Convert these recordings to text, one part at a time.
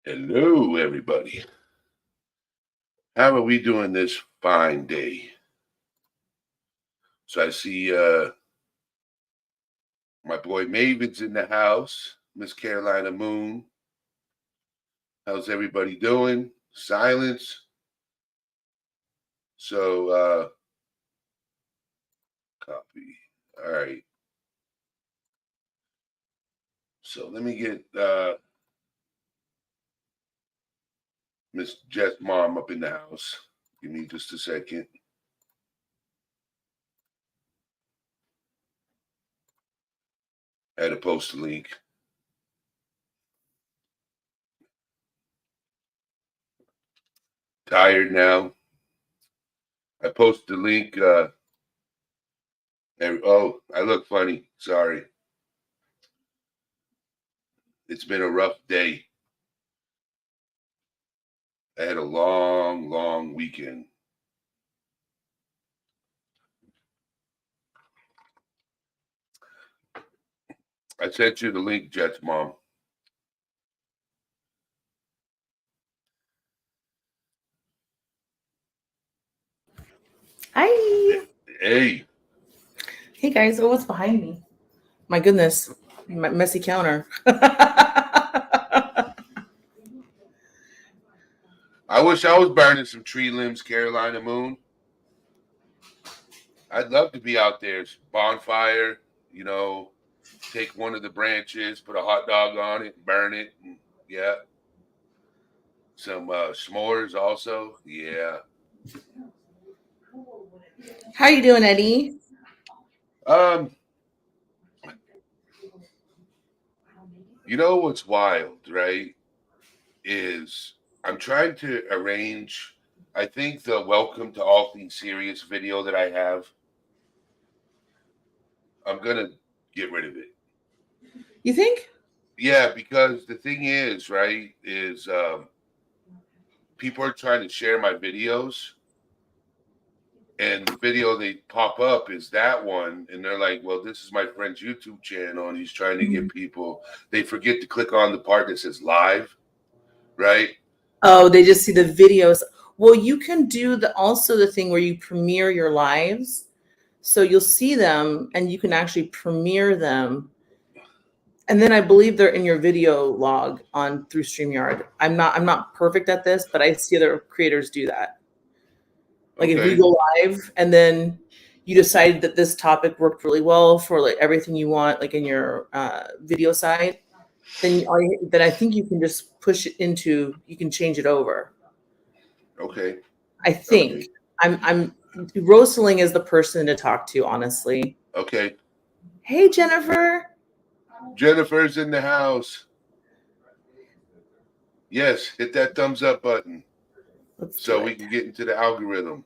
Hello, everybody. How are we doing this fine day? So I see my boy Maven's in the house, Miss Carolina Moon. How's everybody doing? Silence. So copy. All right. So let me get Miss Jess Mom up in the house. Give me just a second. I had to post a link. Tired now. I posted the link. I look funny. Sorry. It's been a rough day. I had a long, long weekend. I sent you the link, Jets Mom. Hi. Hey. Hey guys. Oh, what's behind me? My goodness. My messy counter. I wish I was burning some tree limbs, Carolina Moon. I'd love to be out there. Bonfire, take one of the branches, put a hot dog on it, burn it. And, yeah. Some s'mores also. Yeah. How you doing, Eddie? Um, you know what's wild, right? Is I'm trying to arrange, I think the Welcome to All Things Serious video that I have, I'm gonna get rid of it. You think? Yeah, because the thing is, right, is people are trying to share my videos, and the video they pop up is that one, and they're like, well, this is my friend's YouTube channel, and he's trying to get people. They forget to click on the part that says live, right? Oh, they just see the videos. Well, you can do also the thing where you premiere your lives. So you'll see them and you can actually premiere them. And then I believe they're in your video log on through StreamYard. I'm not perfect at this, but I see other creators do that. Like if we Okay. go live and then you decide that this topic worked really well for like everything you want, like in your video side, then I think you can just push it into, you can change it over. Okay. I think I'm Rosaling is the person to talk to, honestly. Okay. Hey, Jennifer. Jennifer's in the house. Yes, hit that thumbs up button Let's do so we it. can get into the algorithm.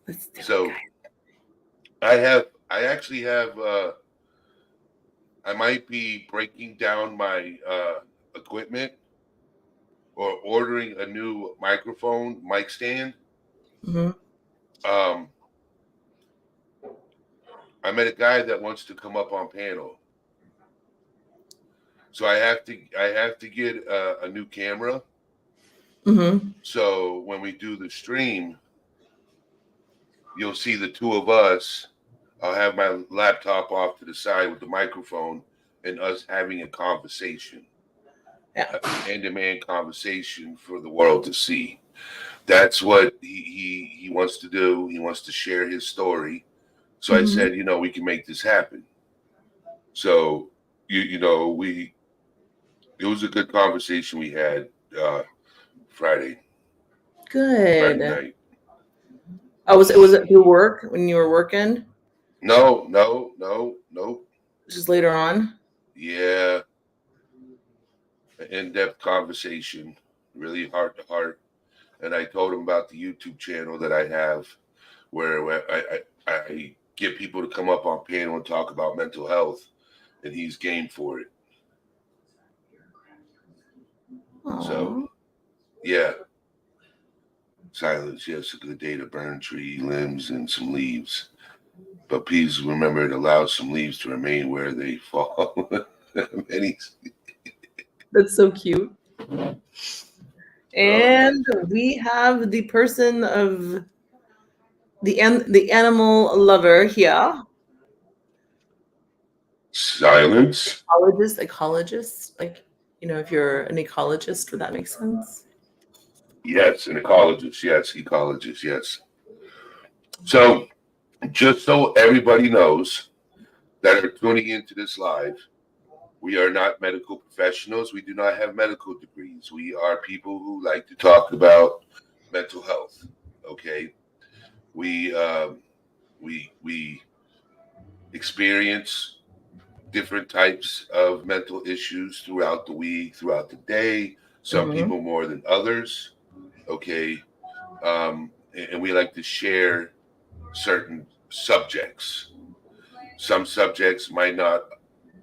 Let's do So it, I actually have I might be breaking down my equipment or ordering a new microphone mic stand. guys. Um, I met a guy that wants to come up on panel, so I have to get a new camera. Mm-hmm. So when we do the stream, you'll see the two of us. I'll have my laptop off to the side with the microphone and us having a conversation, Yeah. hand-to-man conversation for the world to see. That's what he wants to do. He wants to share his story. So I Mm-hmm. said, we can make this happen. So we it was a good conversation we had Friday Good. night. Oh, was it through work when you were working? No, no, no, no. Just later on? Yeah, an in-depth conversation, really heart to heart. And I told him about the YouTube channel that I have, where I get people to come up on panel and talk about mental health, and he's game for it. So Aww. yeah, silence. Yes, a good day to burn tree limbs and some leaves. But please remember it allows some leaves to remain where they fall. Many. That's so cute. And we have the person of the animal lover here. Silence. Ecologist, like, if you're an ecologist, would that make sense? Yes, an ecologist. Yes, ecologist. Yes. So, just so everybody knows that are tuning into this live, we are not medical professionals. We do not have medical degrees. We are people who like to talk about mental health. Okay, we we experience different types of mental issues throughout the week, throughout the day. Some Mhm. people more than others. Okay, and we like to share certain subjects. Some subjects might not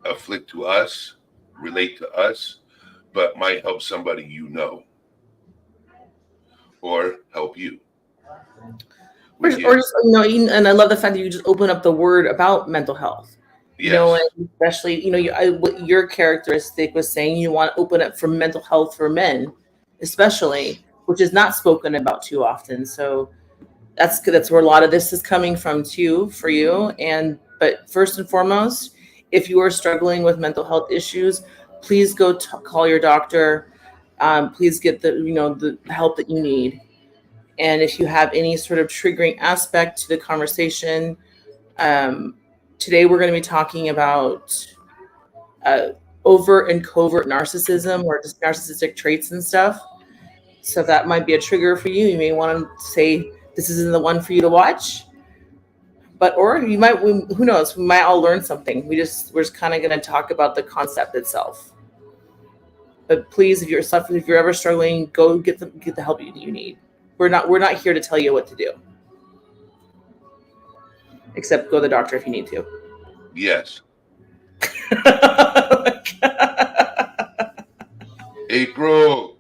afflict to us, relate to us, but might help somebody or help you. Or just, and I love the fact that you just open up the word about mental health. Yes. And especially, what your characteristic was saying, you want to open up for mental health for men, especially, which is not spoken about too often. So that's good. That's where a lot of this is coming from too for you. But first and foremost, if you are struggling with mental health issues, please go call your doctor. Please get the help that you need. And if you have any sort of triggering aspect to the conversation, um, today we're going to be talking about uh, overt and covert narcissism, or just narcissistic traits and stuff. So that might be a trigger for you. You may want to say this isn't the one for you to watch, or you might. Who knows? We might all learn something. We're just kind of going to talk about the concept itself. But please, if you're ever struggling, go get the help you need. We're not here to tell you what to do, except go to the doctor if you need to. Yes. April.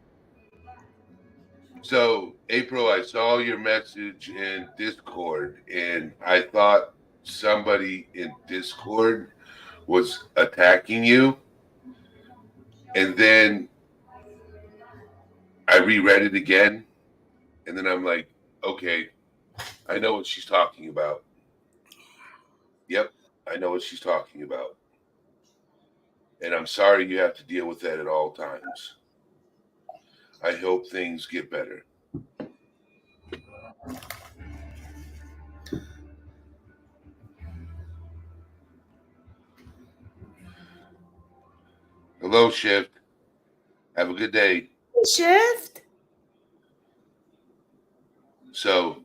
So, April, I saw your message in Discord, and I thought somebody in Discord was attacking you. And then I reread it again, and then I'm like, okay, I know what she's talking about. Yep, I know what she's talking about. And I'm sorry you have to deal with that at all times. I hope things get better. Hello, Shift. Have a good day. Shift. So,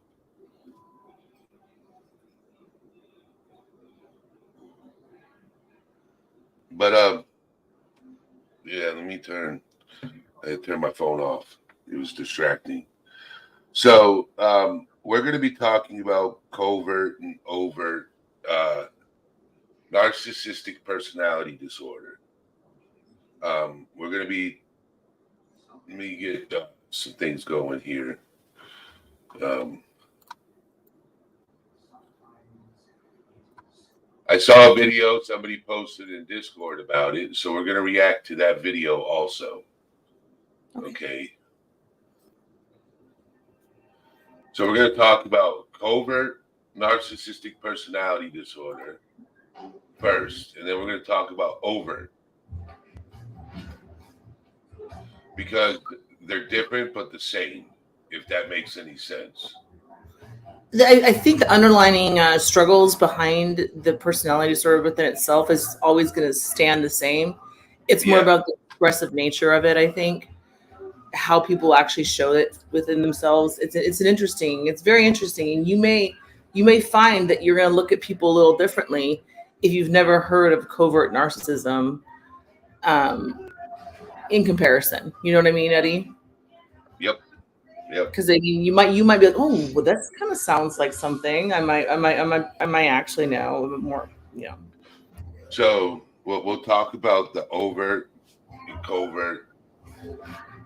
but yeah, let me turn my phone off. It was distracting. So, we're going to be talking about covert and overt narcissistic personality disorder. We're going to be, let me get some things going here. I saw a video somebody posted in Discord about it, so we're going to react to that video also. Okay. So we're going to talk about covert narcissistic personality disorder first, and then we're going to talk about overt, because they're different but the same, if that makes any sense. I think the underlining struggles behind the personality disorder within itself is always going to stand the same. It's more about the expressive nature of it, I think. How people actually show it within themselves. It's very interesting. And you may find that you're going to look at people a little differently if you've never heard of covert narcissism in comparison. You know what I mean, Eddie? Yep. Because you might be like, oh, well, that kind of sounds like something. I might actually know a little bit more. So we'll talk about the overt and covert,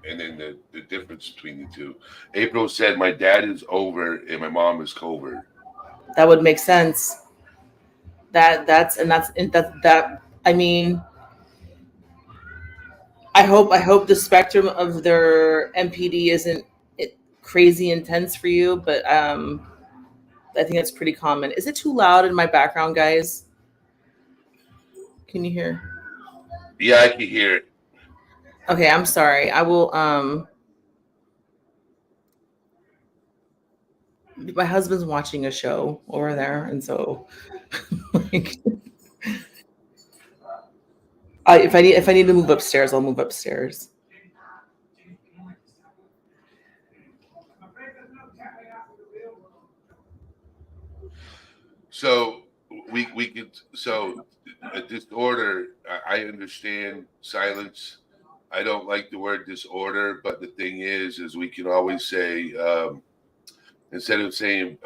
and then the difference between the two. April said my dad is overt and my mom is covert. That would make sense. I mean, I hope the spectrum of their MPD isn't crazy intense for you, but I think that's pretty common. Is it too loud in my background, guys? Can you hear? Yeah, I can hear it. Okay, I'm sorry. I will my husband's watching a show over there, and so like if I need to move upstairs, I'll move upstairs. So we could a disorder. I understand silence. I don't like the word disorder, but the thing is we can always say instead of saying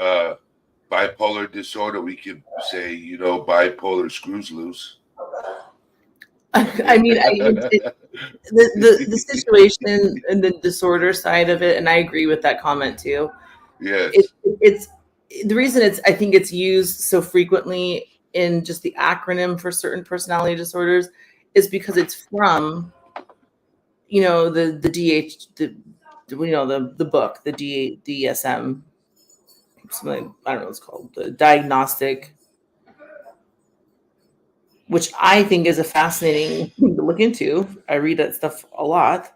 bipolar disorder, we could say bipolar screws loose. I mean, the situation and the disorder side of it, and I agree with that comment too. Yes. It's the reason I think it's used so frequently in just the acronym for certain personality disorders is because it's from the DH the book, the DSM, something, I don't know what it's called, the diagnostic, which I think is a fascinating thing to look into. I read that stuff a lot.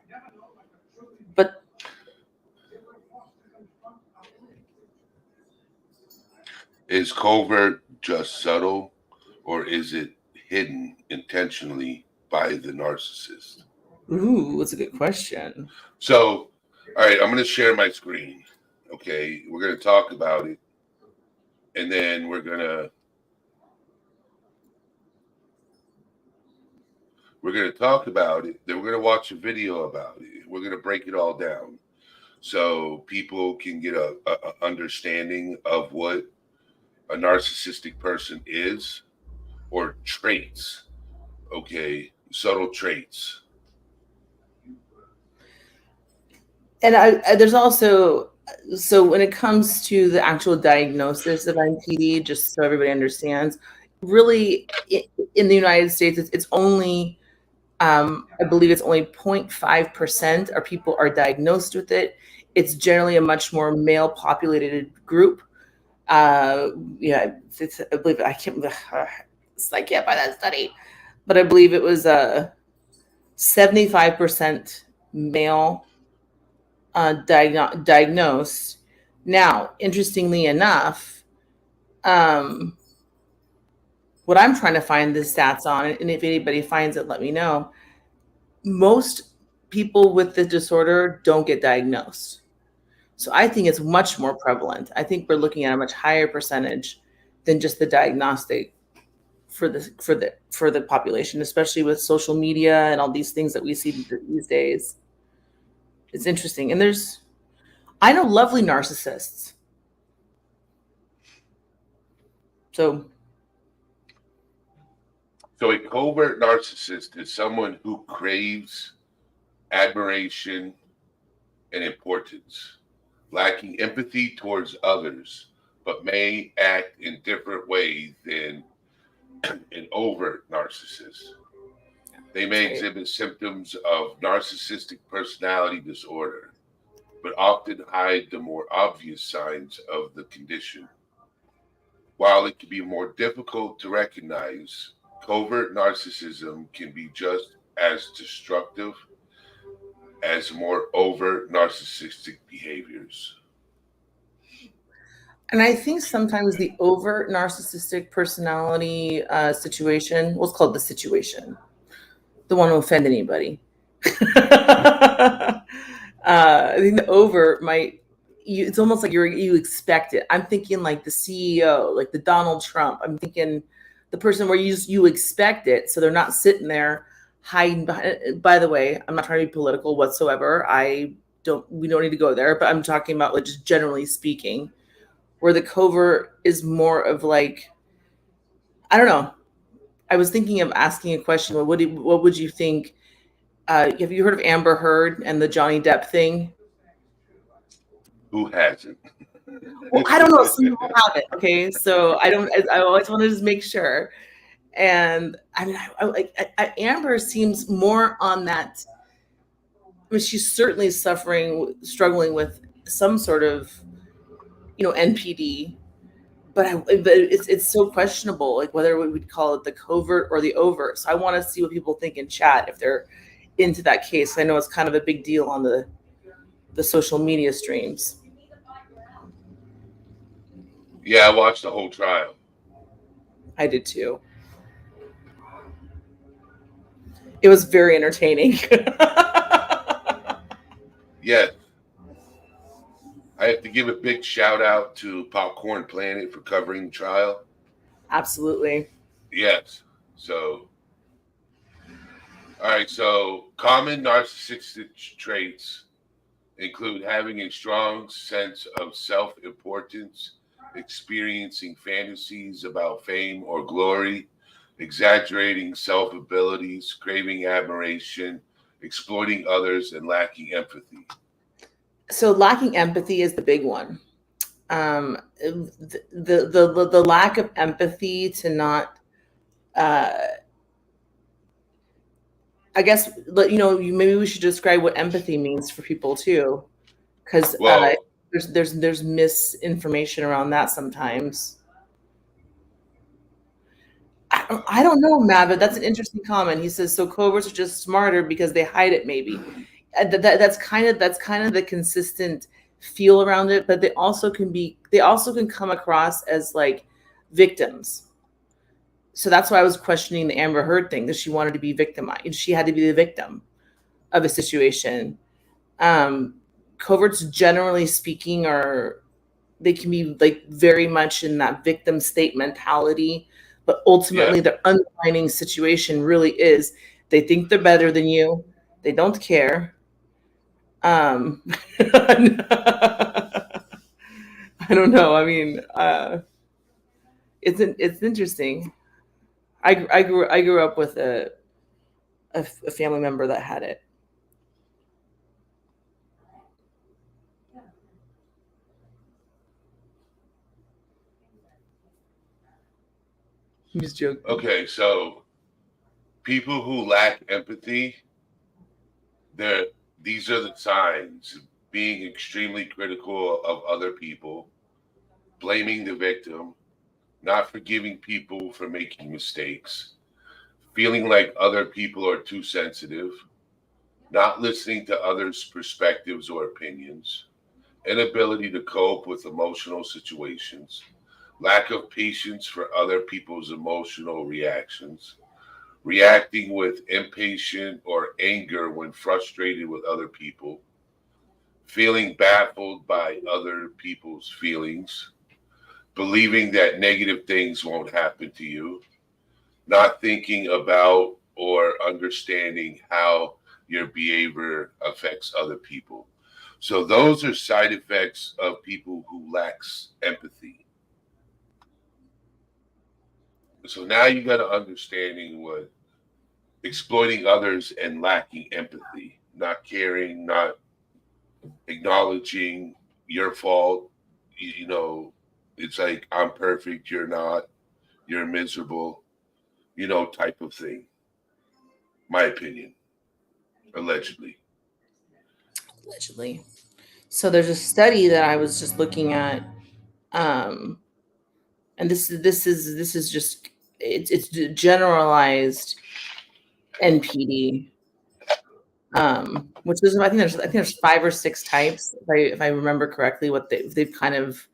But is covert just subtle, or is it hidden intentionally by the narcissist? ooh, that's a good question. So, all right, I'm going to share my screen. Okay, we're going to talk about it, and then we're going to talk about it. Then we're going to watch a video about it. We're going to break it all down so people can get a understanding of what a narcissistic person is, or traits. Okay, subtle traits. And there's also, so when it comes to the actual diagnosis of NPD, just so everybody understands, really in the United States, it's only, I believe it's only 0.5% of people are diagnosed with it. It's generally a much more male populated group. It's, I believe, I can't buy that study, but I believe it was 75% male diagnosed. Now, interestingly enough, what I'm trying to find the stats on, and if anybody finds it, let me know. Most people with the disorder don't get diagnosed. So I think it's much more prevalent. I think we're looking at a much higher percentage than just the diagnostic for the population, especially with social media and all these things that we see these days. It's interesting. And I know lovely narcissists. So a covert narcissist is someone who craves admiration and importance, lacking empathy towards others, but may act in different ways than an overt narcissist. They may exhibit symptoms of narcissistic personality disorder, but often hide the more obvious signs of the condition. While it can be more difficult to recognize, covert narcissism can be just as destructive as more overt narcissistic behaviors. And I think sometimes the overt narcissistic personality situation, what's called the situation, don't want to offend anybody. I think the overt it's almost like you expect it. I'm thinking like the CEO, like the Donald Trump. I'm thinking the person where you expect it, so they're not sitting there hiding behind. By the way, I'm not trying to be political whatsoever. We don't need to go there, but I'm talking about like just generally speaking, where the covert is more of like, I don't know. I was thinking of asking a question. What would you think? Have you heard of Amber Heard and the Johnny Depp thing? Who hasn't? Well, I don't know. Some people have it. Okay, so I don't. I always want to just make sure. And I mean, Amber seems more on that mean, she's certainly struggling with some sort of, NPD, but it's so questionable, like whether we would call it the covert or the overt. So I want to see what people think in chat if they're into that case. I know it's kind of a big deal on the social media streams. Yeah, I watched the whole trial. I did too. It was very entertaining. Yes. I have to give a big shout out to Popcorn Planet for covering the trial. Absolutely. Yes. So, all right. So, common narcissistic traits include having a strong sense of self-importance, experiencing fantasies about fame or glory, exaggerating self-abilities, craving admiration, exploiting others, and lacking empathy. So lacking empathy is the big one. The lack of empathy to not, I guess, maybe we should describe what empathy means for people too, because Well, there's misinformation around that sometimes. I don't know, Matt, but that's an interesting comment. He says, so coverts are just smarter because they hide it, maybe. That's kind of the consistent feel around it, but they also can come across as like victims. So that's why I was questioning the Amber Heard thing, that she wanted to be victimized. She had to be the victim of a situation. Coverts, generally speaking, they can be like very much in that victim state mentality, but ultimately the underlying situation really is they think they're better than you. They don't care. I don't know. I mean, it's interesting. I grew up with a family member that had it. I'm just joking. okay, so people who lack empathy, these are the signs: being extremely critical of other people, blaming the victim, not forgiving people for making mistakes, feeling like other people are too sensitive, not listening to others' perspectives or opinions, inability to cope with emotional situations, lack of patience for other people's emotional reactions, reacting with impatience or anger when frustrated with other people, feeling baffled by other people's feelings, believing that negative things won't happen to you, not thinking about or understanding how your behavior affects other people. So those are side effects of people who lacks empathy. So now you got to understanding what exploiting others and lacking empathy, not caring, not acknowledging your fault. It's like I'm perfect, you're not, you're miserable, type of thing. My opinion, allegedly. Allegedly. So there's a study that I was just looking at, and this is just it's generalized NPD, which is, I think there's 5 or 6 types, if I remember correctly. What they've kind of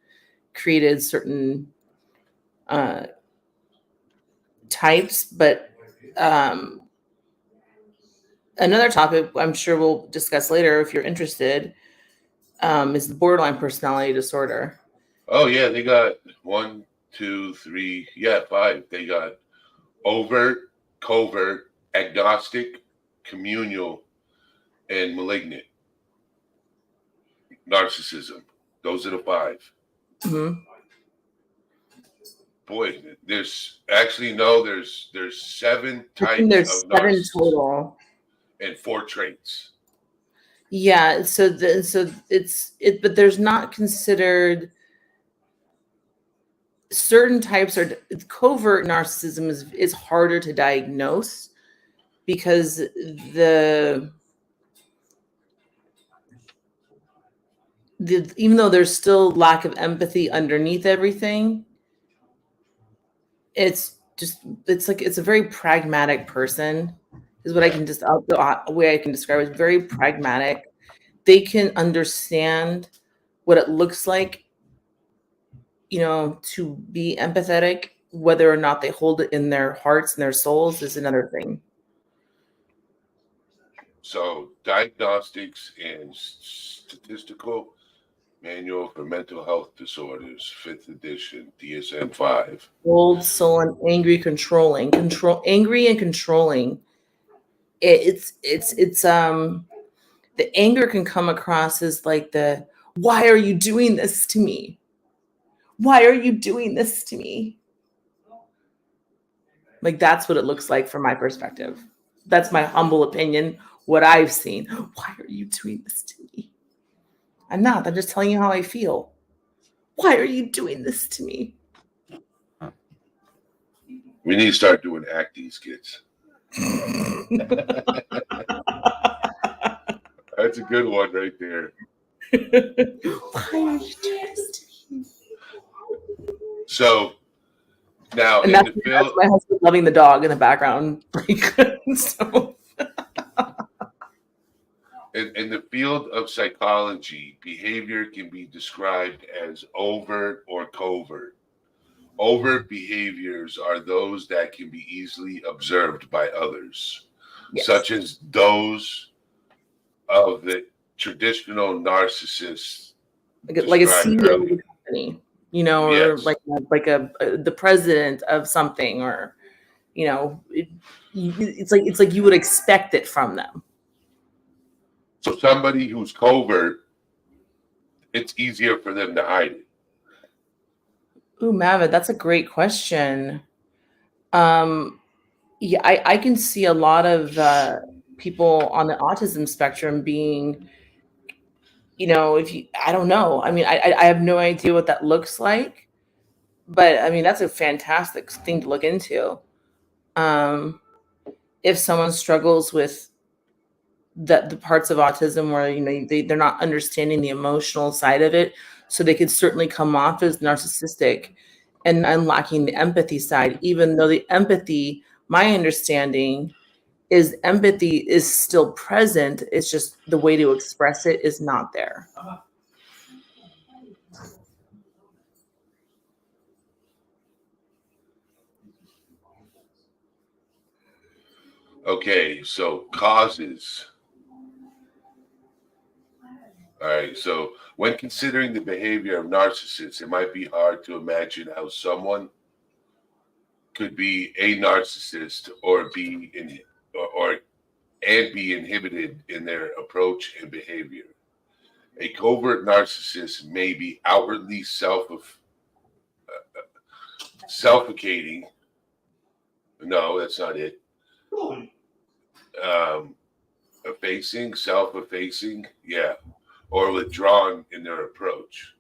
created certain types, but another topic I'm sure we'll discuss later if you're interested, is the borderline personality disorder. Oh yeah, they got 1, 2, 3, 5. They got overt, covert, agnostic, communal, and malignant narcissism. Those are the 5. Mm-hmm. Boy, there's 7 I think types there's of 7 narcissism total. and 4 traits. Yeah, so but there's not considered certain types. Are covert narcissism is harder to diagnose because even though there's still lack of empathy underneath everything, it's just it's a very pragmatic person is what I can just the way I can describe it. Very pragmatic. They can understand what it looks like, to be empathetic. Whether or not they hold it in their hearts and their souls is another thing. So, Diagnostics and Statistical Manual for Mental Health Disorders, 5th edition, DSM-5. Bold, sullen, angry, angry and controlling. It's the anger can come across as like why are you doing this to me? Why are you doing this to me? Like that's what it looks like from my perspective. That's my humble opinion, what I've seen. Why are you doing this to me? I'm not. I'm just telling you how I feel. Why are you doing this to me? We need to start doing acting skits. That's a good one right there. Why are you doing this to me? So now And in the that's field, my husband loving the dog in the background. So in the field of psychology, behavior can be described as overt or covert. Overt behaviors are those that can be easily observed by others, yes. such as those of the traditional narcissists like a described CEO of earlier. a company, or Yes. like the president of something, or it's like you would expect it from them. So somebody who's covert, it's easier for them to hide it. Ooh, Mavid, that's a great question. Yeah, I can see a lot of people on the autism spectrum being, I don't know. I mean, I have no idea what that looks like, but I mean, that's a fantastic thing to look into. Um, if someone struggles with the parts of autism where they're not understanding the emotional side of it, so they could certainly come off as narcissistic and lacking the empathy side, even though the empathy, my understanding is empathy is still present. It's just the way to express it is not there. Okay, so causes. All right, so when considering the behavior of narcissists, it might be hard to imagine how someone could be a narcissist or be be inhibited in their approach and behavior. A covert narcissist may be outwardly self-effacating. No, that's not it. Self-effacing, yeah, or withdrawn in their approach,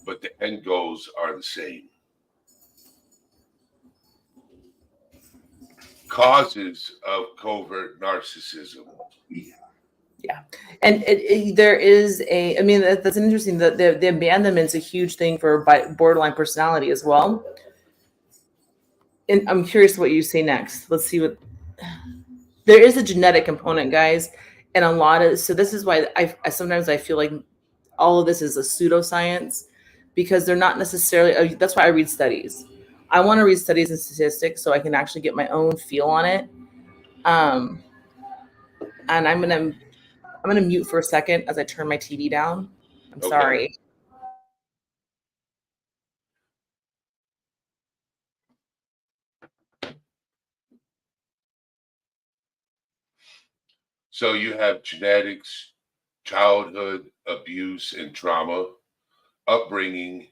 but the end goals are the same. Causes of covert narcissism. Yeah, and there is I mean, that's interesting. The abandonment's a huge thing for borderline personality as well. And I'm curious what you say next. Let's see what there is a genetic component, guys, and a lot of so this is why I sometimes I feel like all of this is a pseudoscience because they're not necessarily. That's why I read studies. I want to read studies and statistics so I can actually get my own feel on it. Um, and I'm gonna mute for a second as I turn my TV down. I'm Okay. sorry. So you have genetics, childhood abuse and trauma, upbringing,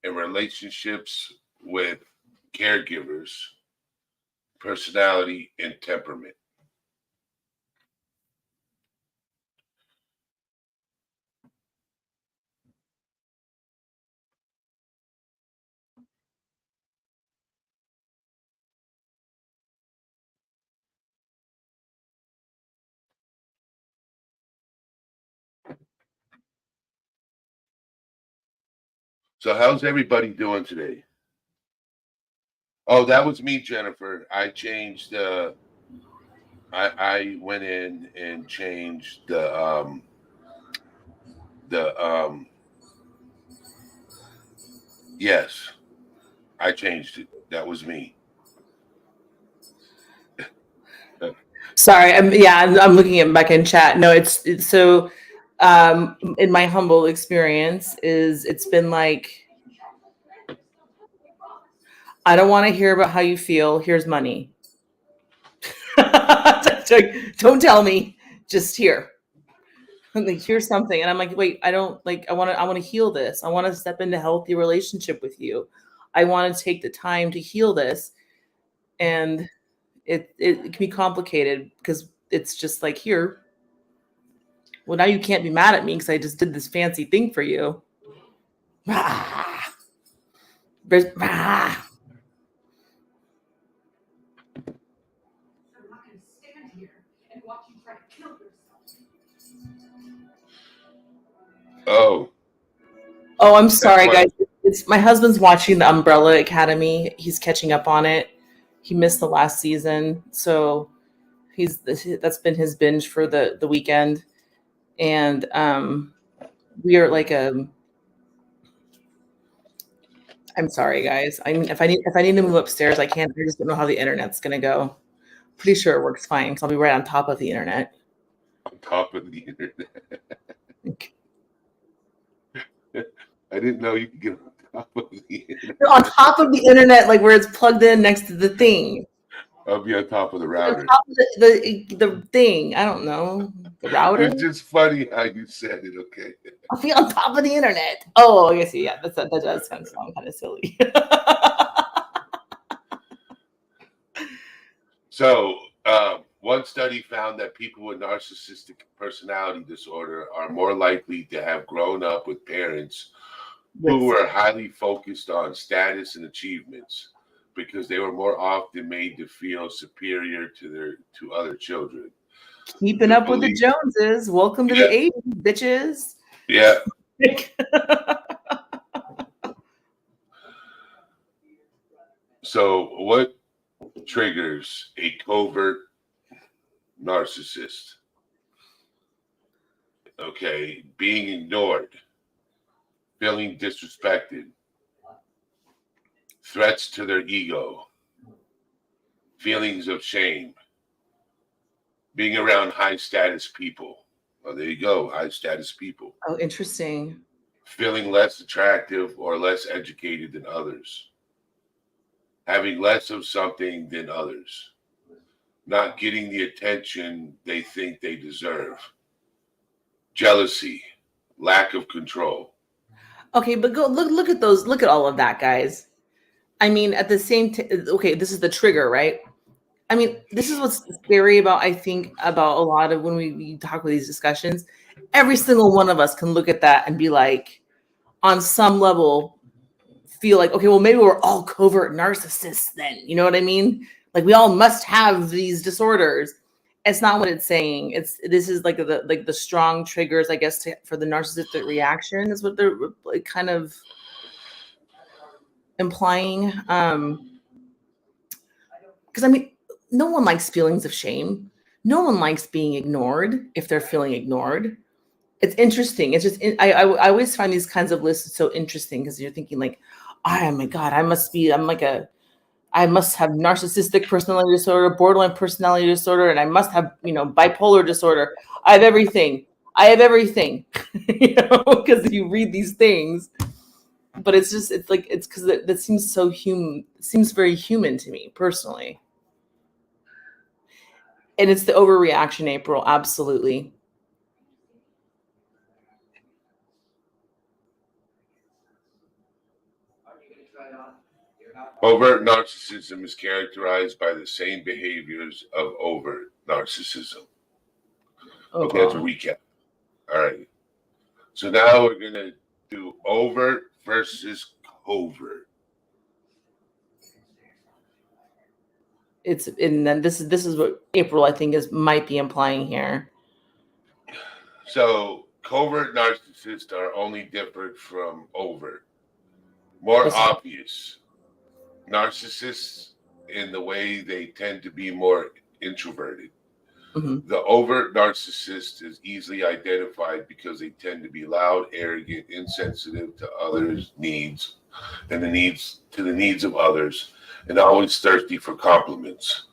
and relationships with caregivers, personality, and temperament. So how's everybody doing today? Oh, that was me, Jennifer. I changed I went in and changed the yes, I changed it. That was me. Sorry, I'm looking at back in chat. No, it's so in my humble experience is it's been like I don't want to hear about how you feel. Here's money. Don't tell me. Just here. Like here's something. And I'm like, wait, I don't like I want to heal this. I want to step into a healthy relationship with you. I want to take the time to heal this. And it can be complicated because it's just like here. Well, now you can't be mad at me because I just did this fancy thing for you. Ah, ah. Oh, Oh, I'm that's sorry, why. guys. It's my husband's watching the Umbrella Academy. He's catching up on it. He missed the last season, so that's been his binge for the weekend. And we are like a. I'm sorry, guys. I mean, if I need to move upstairs, I can't. I just don't know how the internet's gonna go. Pretty sure it works fine because I'll be right on top of the internet. On top of the internet. I didn't know you could get on top of the internet. On top of the internet, like where it's plugged in next to the thing. I'll be on top of the On router. top of the thing. I don't know. The router? It's just funny how you said it, okay? I'll be on top of the internet. Oh, I guess yeah, that does kind of sound kind of silly. So, one study found that people with narcissistic personality disorder are more likely to have grown up with parents who were highly focused on status and achievements because they were more often made to feel superior to other children. Keeping up with the Joneses. Welcome to the 80s, bitches. Yeah. So, what triggers a covert narcissist? Okay, being ignored, feeling disrespected, threats to their ego, feelings of shame, being around high status people. Oh, there you go, high status people. Oh, interesting. Feeling less attractive or less educated than others. Having less of something than others. Not getting the attention they think they deserve. Jealousy, lack of control. Okay, but go look at those. Look at all of that, guys. I mean, at the same okay, this is the trigger, right? I mean, this is what's scary about, I think, about a lot of when we talk with these discussions. Every single one of us can look at that and be like, on some level, feel like, okay, well, maybe we're all covert narcissists then. You know what I mean? Like we all must have these disorders. It's not what it's saying. This is like the strong triggers, I guess, for the narcissistic reaction is what they're like kind of implying. Because I mean, no one likes feelings of shame. No one likes being ignored if they're feeling ignored. It's interesting. It's just I always find these kinds of lists so interesting because you're thinking like, oh my god, I must have narcissistic personality disorder, borderline personality disorder, and I must have bipolar disorder. I have everything. Because you read these things, but it's because that seems so human. It seems very human to me personally. And it's the overreaction, April. Absolutely. Overt narcissism is characterized by the same behaviors of overt narcissism. Okay, that's a recap. All right. So now we're going to do overt versus covert. And then this is what April I think might be implying here. So covert narcissists are only different from overt. More What's- obvious. Narcissists, in the way they tend to be more introverted. Mhm. The overt narcissist is easily identified because they tend to be loud, arrogant, insensitive to others' needs and the needs of others, and always thirsty for compliments.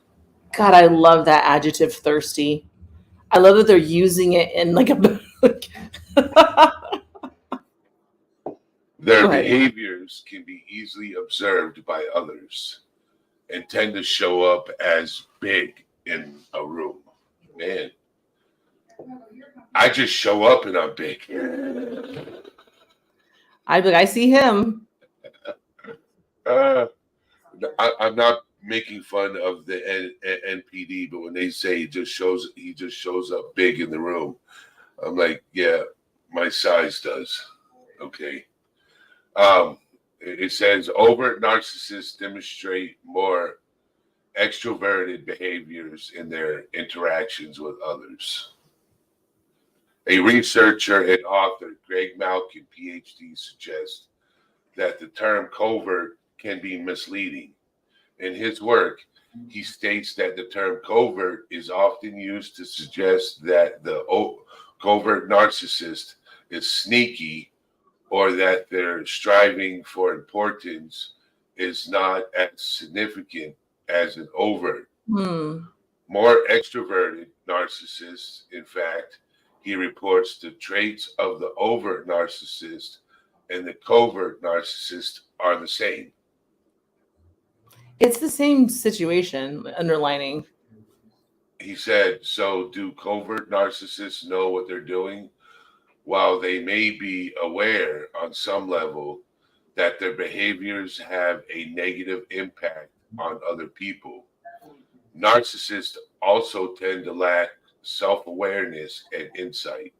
God, I love that adjective, thirsty. I love that they're using it in like a. Their Go ahead. behaviors can be easily observed by others and tend to show up as big in a room. Man, I just show up and I'm big. I'd be like, I see him. I'm not making fun of the NPD, but when they say he just shows up big in the room, I'm like, yeah, my size does. Okay. It says overt narcissists demonstrate more extroverted behaviors in their interactions with others. A researcher and author, Greg Malkin, PhD, suggests that the term covert can be misleading. In his work, he states that the term covert is often used to suggest that the covert narcissist is sneaky or that their striving for importance is not as significant as an overt. More extroverted narcissists, in fact, he reports the traits of the overt narcissist and the covert narcissist are the same. It's the same situation underlining. He said, so do covert narcissists know what they're doing? While they may be aware on some level that their behaviors have a negative impact on other people, narcissists also tend to lack self-awareness and insight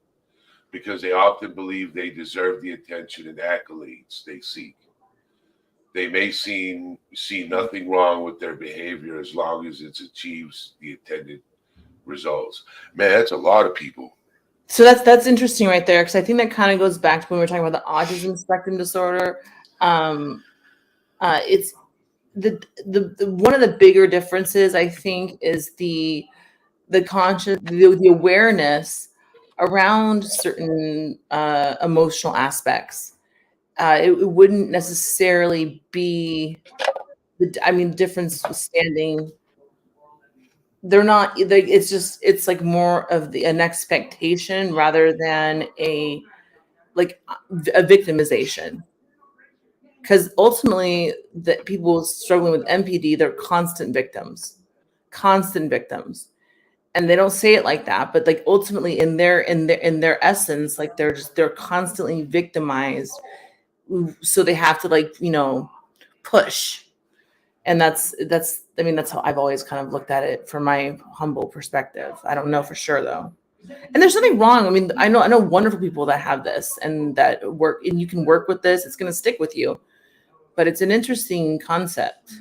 because they often believe they deserve the attention and accolades they seek. They may see nothing wrong with their behavior as long as it achieves the intended results. Man, that's a lot of people. So that's interesting right there, because I think that kind of goes back to when we were talking about the autism spectrum disorder. It's the one of the bigger differences, I think, is the awareness around certain emotional aspects. It wouldn't necessarily be the difference standing. They're not. It's like more of an expectation rather than a victimization. Because ultimately, the people struggling with NPD, they're constant victims, and they don't say it like that, but like ultimately in their essence, like they're constantly victimized, so they have to push. And that's how I've always kind of looked at it from my humble perspective. I don't know for sure though. And there's nothing wrong. I mean, I know wonderful people that have this and that work, and you can work with this. It's going to stick with you, but it's an interesting concept.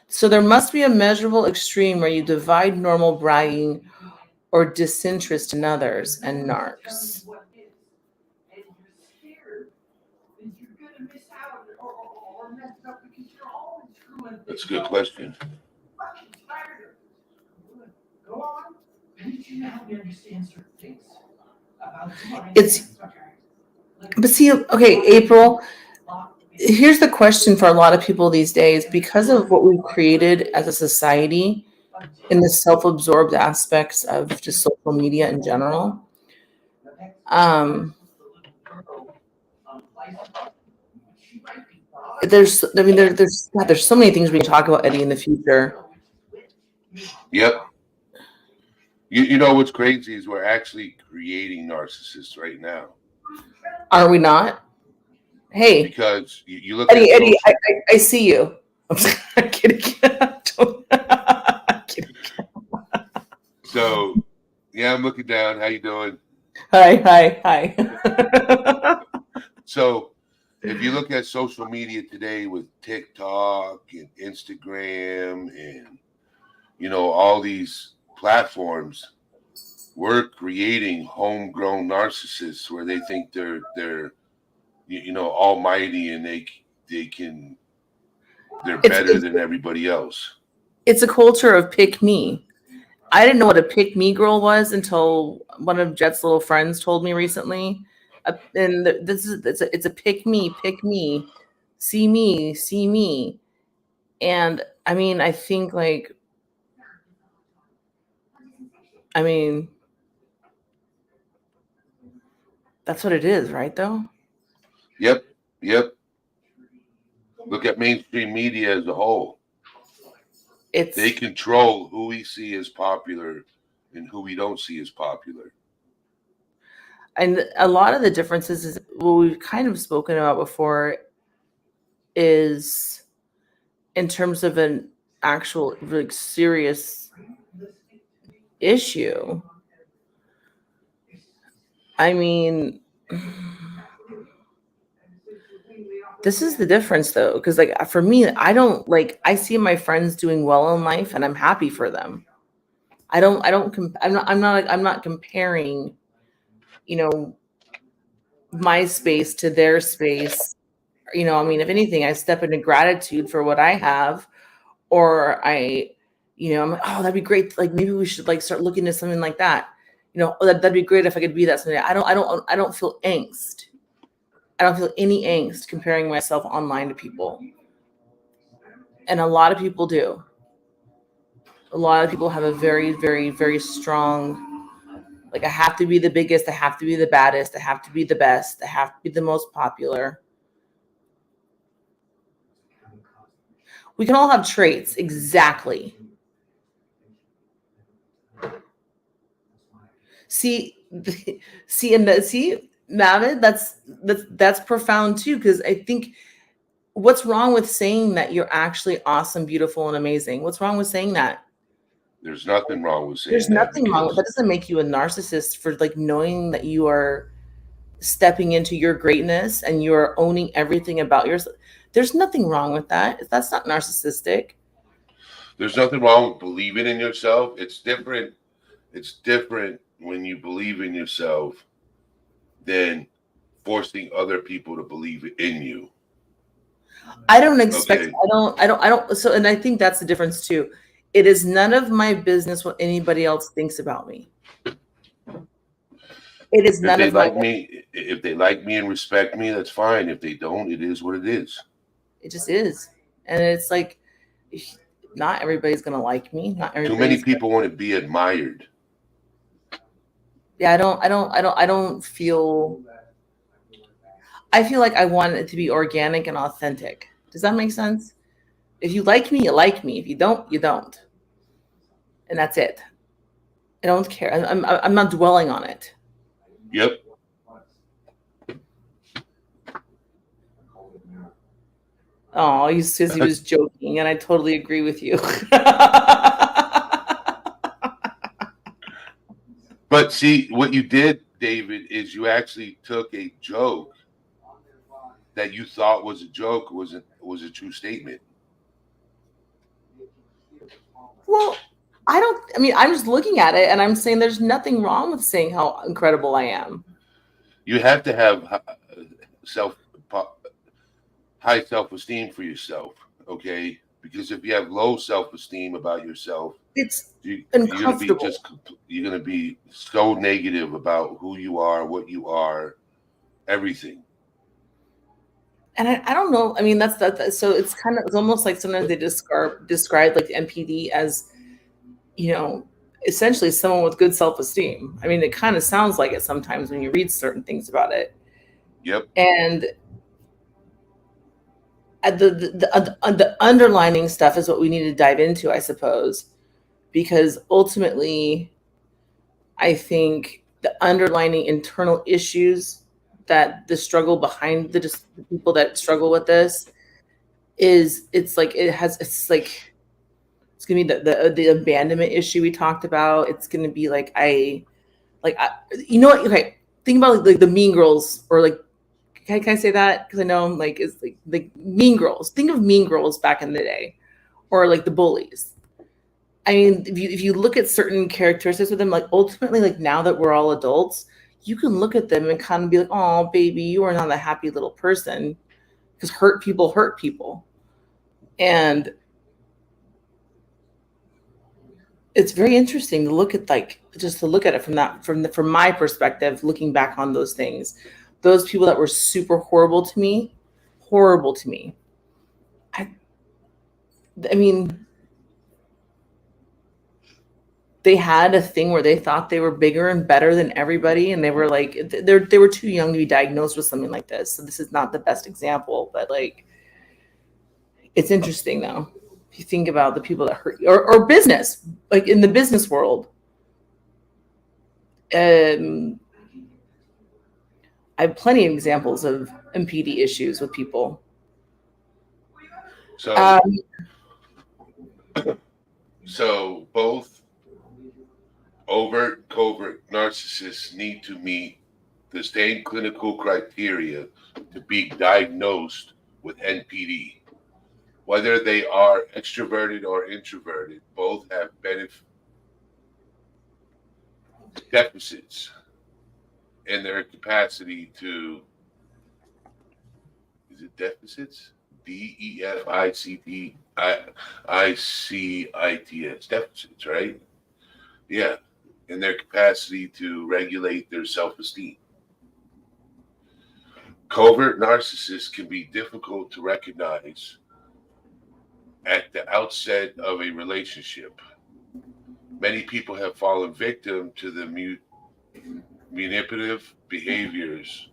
So there must be a measurable extreme where you divide normal bragging or disinterest in others and narcs. That's a good question. But see, okay, April, here's the question for a lot of people these days, because of what we've created as a society in the self-absorbed aspects of just social media in general. There's so many things we can talk about, Eddie, in the future. Yep. You know what's crazy is we're actually creating narcissists right now. Are we not? Hey, because you look Eddie, at social... I see you. I'm kidding. So, yeah, I'm looking down. How you doing? Hi. So, if you look at social media today with TikTok and Instagram and all these platforms, we're creating homegrown narcissists where they think they're almighty and they're better than everybody else. It's a culture of pick me. I didn't know what a pick me girl was until one of Jet's little friends told me recently. And it's a pick me, see me. And I mean, I think that's what it is, right? Though. Yep. Look at mainstream media as a whole. They control who we see as popular and who we don't see as popular. And a lot of the differences is what we've kind of spoken about before is in terms of an actual serious issue. I mean, this is the difference though, because for me, I see my friends doing well in life and I'm happy for them. I'm not comparing, my space to their space. If anything, I step into gratitude for what I have, or I'm like, oh, that'd be great. Like maybe we should start looking at something like that. That'd be great if I could be that someday. I don't feel angst. I don't feel any angst comparing myself online to people. And a lot of people do. A lot of people have a very, very, very strong, I have to be the biggest, I have to be the baddest, I have to be the best, I have to be the most popular. We can all have traits, exactly. See, Mavid, that's profound too, because I think what's wrong with saying that you're actually awesome, beautiful, and amazing? What's wrong with saying that? There's nothing wrong with saying There's nothing wrong with that. Doesn't make you a narcissist for knowing that you are stepping into your greatness and you're owning everything about yourself. There's nothing wrong with that. That's not narcissistic. There's nothing wrong with believing in yourself. It's different. It's different when you believe in yourself than forcing other people to believe in you. I don't expect, okay. I don't. So, and I think that's the difference too. It is none of my business what anybody else thinks about me. It is none of my me. If they like me and respect me, that's fine. If they don't, it is what it is. It just is. And it's not everybody's going to like me. Not too many people want to be admired. Yeah, I feel like I want it to be organic and authentic. Does that make sense? If you like me, you like me. If you don't, you don't. And that's it. I don't care. I'm not dwelling on it. Yep. Oh, he says he was joking, and I totally agree with you. But see, what you did, David, is you actually took a joke that you thought was a joke, was a true statement. Well, I'm just looking at it and I'm saying there's nothing wrong with saying how incredible I am. You have to have high self-esteem for yourself, okay? Because if you have low self-esteem about yourself, you're going to be so negative about who you are, what you are, everything. And I don't know. I mean, that's so it's almost like sometimes they describe like the NPD as, essentially someone with good self-esteem. I mean, it kind of sounds like it sometimes when you read certain things about it. Yep. And the underlining stuff is what we need to dive into, I suppose, because ultimately, I think the underlining internal issues that the struggle behind the people that struggle with this is it's going to be the abandonment issue we talked about. It's going to be you know what? Okay. Think about the Mean Girls, or can I say that? Because I know it's like Mean Girls. Think of Mean Girls back in the day, or the bullies. I mean, if you look at certain characteristics with them, like ultimately, like now that we're all adults, you can look at them and kind of be like, "Oh, baby, you are not a happy little person," because hurt people, and it's very interesting to look at, like, just to look at it from that from my perspective, looking back on those things, those people that were super horrible to me. I I mean, they had a thing where they thought they were bigger and better than everybody, and they were like they were too young to be diagnosed with something like this. So this is not the best example, but like it's interesting though. If you think about the people that hurt you, or business, like in the business world, um, I have plenty of examples of MPD issues with people. So, Um, so both overt and covert narcissists need to meet the same clinical criteria to be diagnosed with NPD. Whether they are extroverted or introverted, both have deficits in their capacity to, is it deficits? DEFICTICITS, deficits, right? Yeah, in their capacity to regulate their self esteem. Covert narcissists can be difficult to recognize at the outset of a relationship. Many people have fallen victim to the manipulative behaviors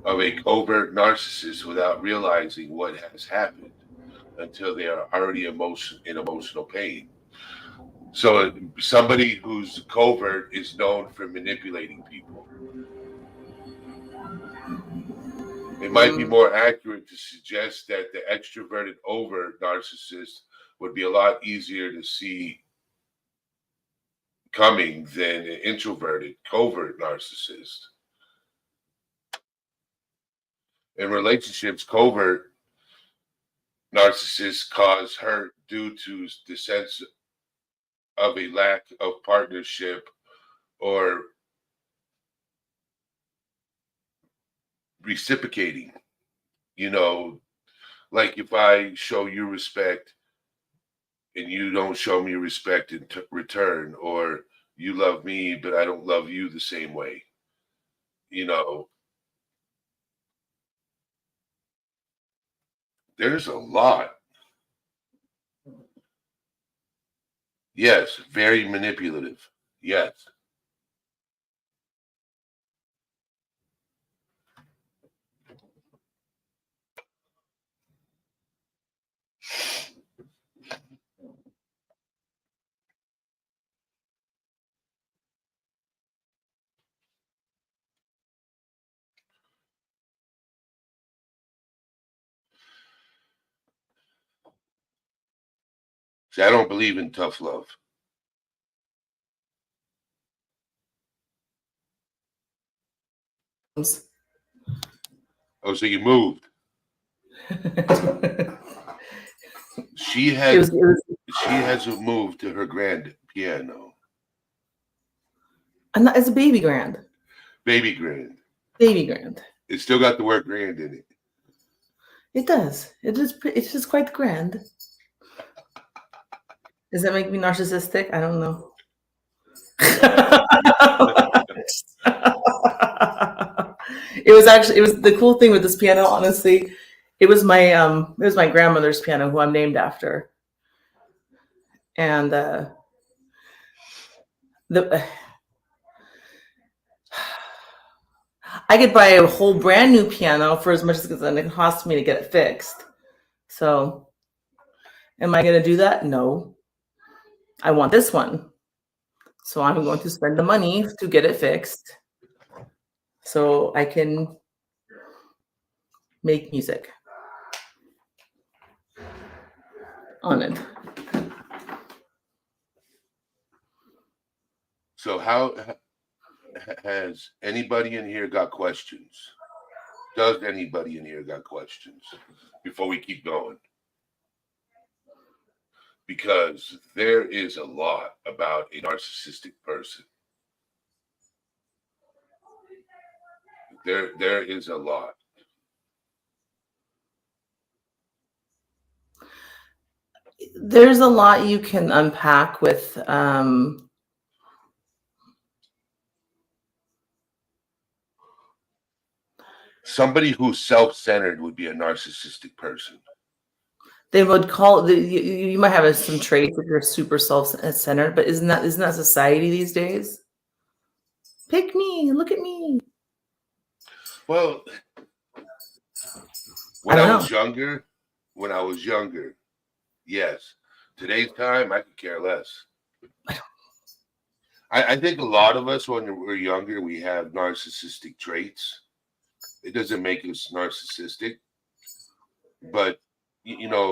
of a covert narcissist without realizing what has happened until they are already in emotional pain. So somebody who's covert is known for manipulating people. It might be more accurate to suggest that the extroverted overt narcissist would be a lot easier to see coming than an introverted covert narcissist. In relationships, covert narcissists cause hurt due to the sense of a lack of partnership or reciprocating. You know, like if I show you respect and you don't show me respect in return, or you love me but I don't love you the same way. You know, there's a lot. Yes, very manipulative. Yes. See, I don't believe in tough love. Oh, so you moved. She it was she hasn't moved to her grand piano. it's a baby grand. Baby grand. Baby grand. It's still got the word grand in it. It does. It's just quite grand. Does that make me narcissistic? I don't know. It was the cool thing with this piano, honestly. It was my grandmother's piano, who I'm named after. And the I could buy a whole brand new piano for as much as it cost me to get it fixed. So am I going to do that? No. I want this one. So I'm going to spend the money to get it fixed so I can make music on it. So how has anybody in here got questions? Does anybody in here got questions before we keep going? because there is a lot about a narcissistic person. There is a lot. There's a lot you can unpack with Somebody who's self-centered would be a narcissistic person. they would call you might have some traits if you're super self-centered, but isn't that society these days? Pick me, look at me. Well, when I was younger, yes. Today's time, I could care less. I think a lot of us, when we're younger, we have narcissistic traits. It doesn't make us narcissistic, but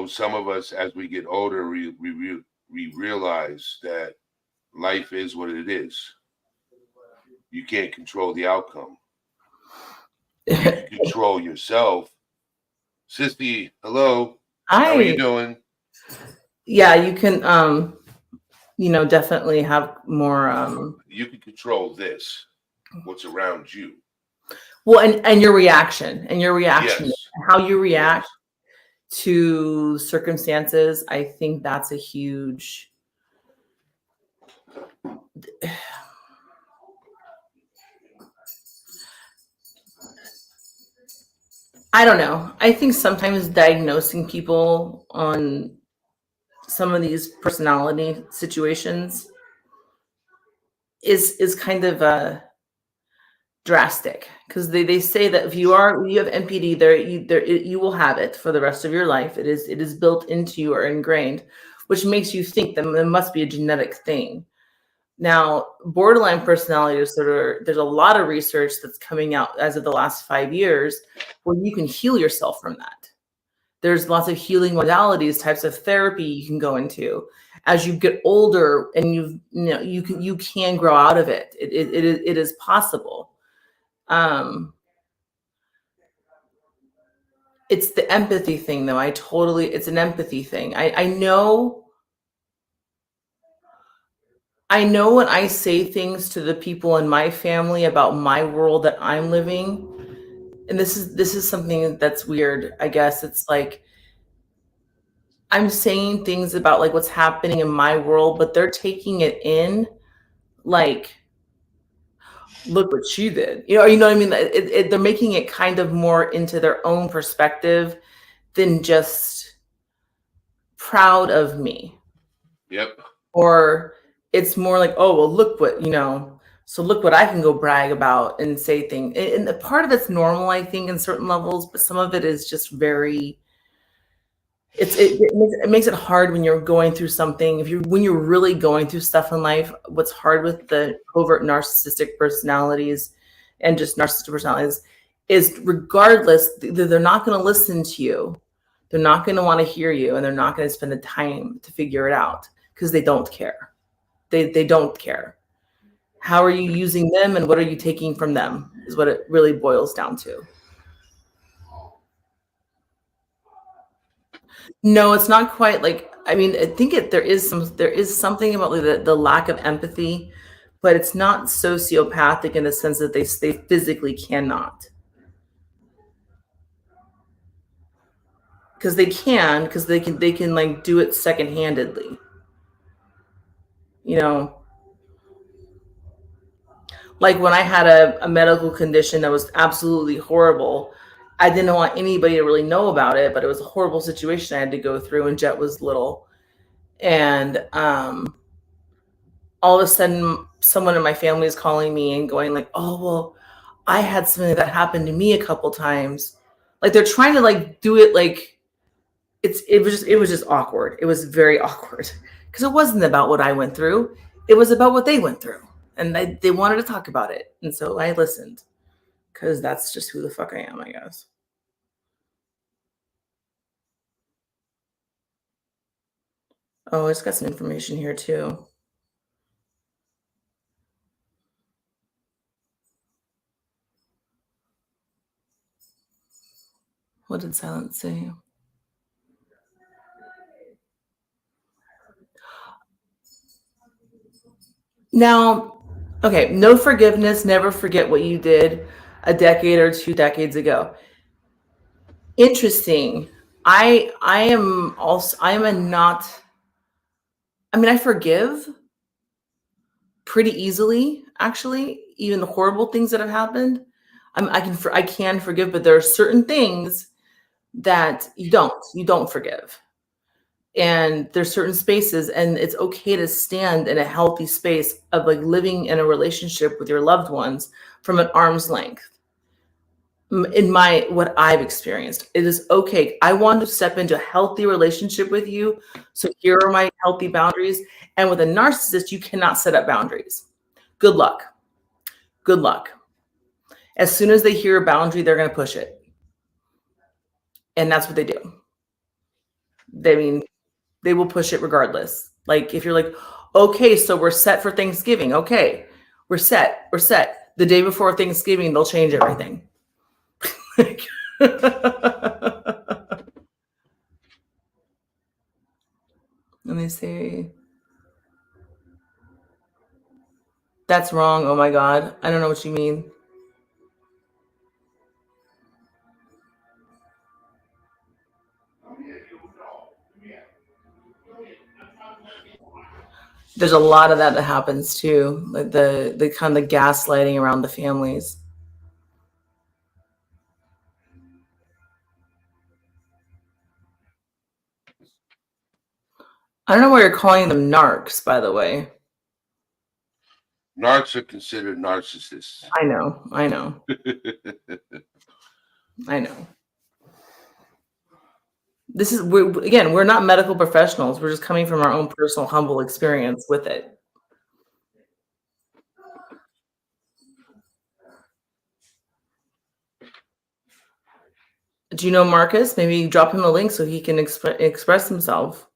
some of us, as we get older, we realize that life is what it is. You can't control the outcome. You can control yourself. Sissy, hello. Hi. How are you doing? Yeah, you can definitely have more you can control this, what's around you. Well, and your reaction Yes. how you react to circumstances. I think that's a huge I don't know. I think sometimes diagnosing people on some of these personality situations is kind of drastic, because they say that if you have NPD, you will have it for the rest of your life. It is built into you or ingrained, which makes you think that it must be a genetic thing. Now, borderline personality disorder, there's a lot of research that's coming out as of the last 5 years where you can heal yourself from that. There's lots of healing modalities, types of therapy you can go into. As you get older and you can grow out of it. It is possible. It's the empathy thing, though. It's an empathy thing. I know when I say things to the people in my family about my world that I'm living, and this is something that's weird, I guess. It's like I'm saying things about like what's happening in my world, but they're taking it in like, look what she did. You know what I mean? They're making it kind of more into their own perspective than just proud of me. Yep. Or it's more like, oh, well, look what, so look what I can go brag about and say things. And the part of it's normal, I think, in certain levels, but some of it is just very, it makes it hard when you're going through something. When you're really going through stuff in life, what's hard with the covert narcissistic personalities and just narcissistic personalities is, regardless, they're not going to listen to you. They're not going to want to hear you, and they're not going to spend the time to figure it out because they don't care. They don't care. How are you using them, and what are you taking from them is what it really boils down to. No, it's not quite like, I mean, I think there is something about like the lack of empathy, but it's not sociopathic in the sense that they physically cannot. Because they can like do it second-handedly. Like when I had a medical condition that was absolutely horrible, I didn't want anybody to really know about it, but it was a horrible situation I had to go through, and Jet was little. And all of a sudden, someone in my family is calling me and going like, oh, well, I had something that happened to me a couple times. Like they're trying to like do it like it was just awkward. It was very awkward because it wasn't about what I went through. It was about what they went through. And they wanted to talk about it. And so I listened because that's just who the fuck I am, I guess. Oh, I just got some information here too. What did Silence say? Now, okay, no forgiveness, never forget what you did a decade or 2 decades ago. Interesting. I am also I am a not I mean I forgive pretty easily actually, even the horrible things that have happened. I can forgive, but there are certain things that you don't forgive. And there's certain spaces, and it's okay to stand in a healthy space of like living in a relationship with your loved ones from an arm's length. In my what I've experienced, it is okay. I want to step into a healthy relationship with you, so here are my healthy boundaries. And with a narcissist, you cannot set up boundaries. Good luck. Good luck. As soon as they hear a boundary, they're going to push it, and that's what they do. They mean they will push it regardless. Like if you're like, okay, so we're set for Thanksgiving. Okay, we're set. We're set. The day before Thanksgiving, they'll change everything. Let me see. That's wrong. Oh my God. I don't know what you mean. There's a lot of that happens too. Like the kind of gaslighting around the families. I don't know why you're calling them narcs, by the way. Narcs are considered narcissists. I know. I know. I know. This is we're not medical professionals. We're just coming from our own personal humble experience with it. Do you know Marcus? Maybe drop him a link so he can express himself.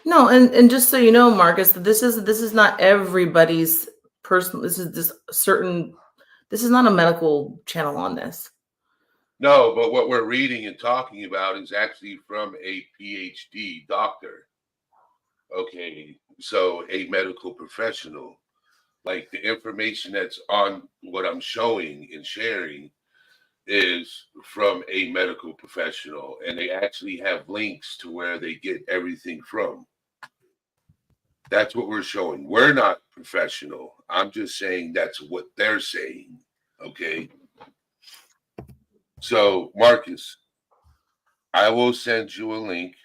No, and just so you know, Marcus, that this is not everybody's personal. This is this certain. This is not a medical channel on this. No, but what we're reading and talking about is actually from a PhD doctor. Okay, so a medical professional. Like the information that's on what I'm showing and sharing is from a medical professional, and they actually have links to where they get everything from. That's what we're showing. We're not professional. I'm just saying that's what they're saying. Okay. So, Marcus, I will send you a link.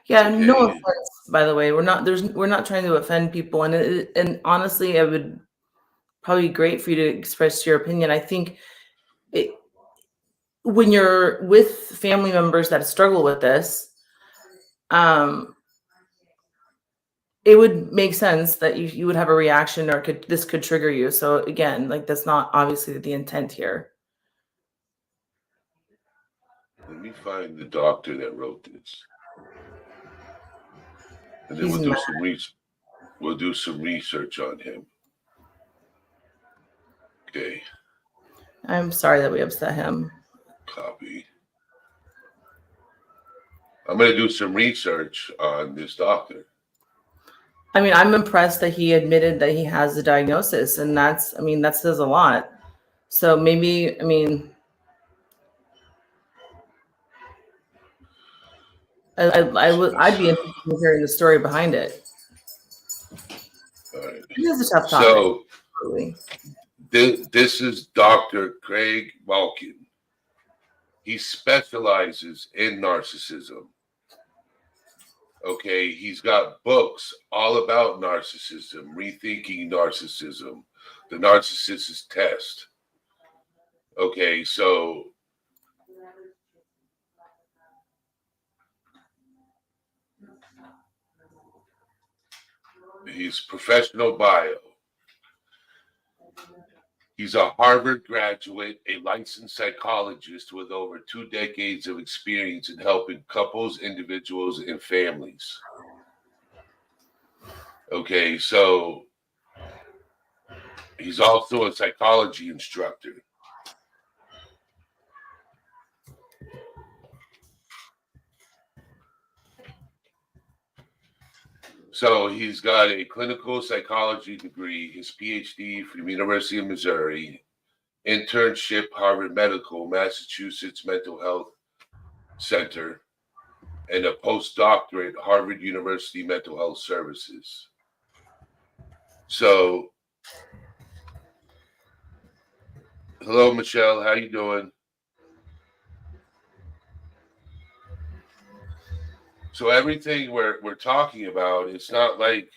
Yeah, no Okay. offense, by the way. We're not trying to offend people, and honestly, it would probably be great for you to express your opinion. I think it, when you're with family members that struggle with this, it would make sense that you would have a reaction, or this could trigger you. So again, like that's not obviously the intent here. Let me find the doctor that wrote this. And then He's we'll do mad. some research on him. Okay. I'm sorry that we upset him. Copy. I'm going to do some research on this doctor. I mean, I'm impressed that he admitted that he has the diagnosis, and that says a lot. So maybe, I'd be interested in hearing the story behind it. All right. It is a tough topic. So this is Dr. Craig Malkin. He specializes in narcissism. Okay, he's got books all about narcissism, rethinking narcissism, the narcissist test. Okay, so he's professional bio. He's a Harvard graduate, a licensed psychologist with over 2 decades of experience in helping couples, individuals, and families. Okay, so he's also a psychology instructor. So he's got a clinical psychology degree, his PhD from University of Missouri, internship Harvard Medical, Massachusetts Mental Health Center, and a postdoctorate Harvard University Mental Health Services. So, hello, Michelle. How you doing? So everything we're talking about, it's not like,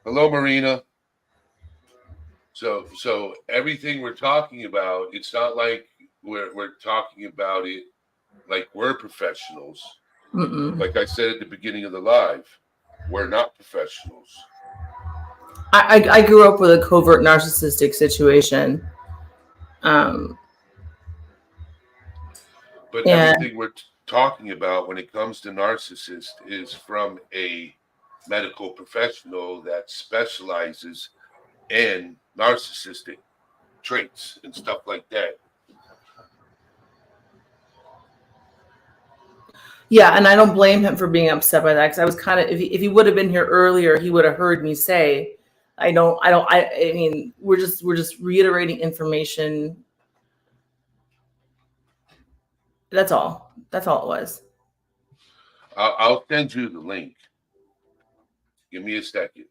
hello, Marina. So everything we're talking about, it's not like we're talking about it like we're professionals. Mm-mm. Like I said at the beginning of the live, we're not professionals. I grew up with a covert narcissistic situation. But And everything we're talking about when it comes to narcissist is from a medical professional that specializes in narcissistic traits and stuff like that. yeah, and I don't blame him for being upset by that, because I was kind of, if he would have been here earlier, he would have heard me say, I mean, we're just reiterating information. That's all. That's all it was. I'll send you the link. Give me a second.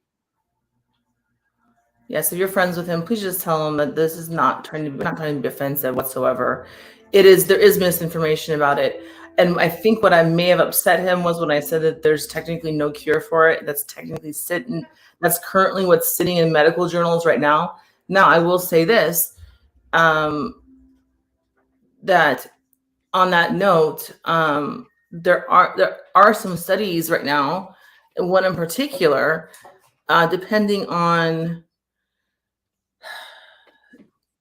Yes, if you're friends with him, please just tell him that this is not trying to be offensive whatsoever. There is misinformation about it. And I think what I may have upset him was when I said that there's technically no cure for it. That's currently what's sitting in medical journals right now. Now, I will say this, that on that note, there are some studies right now, and one in particular, depending on,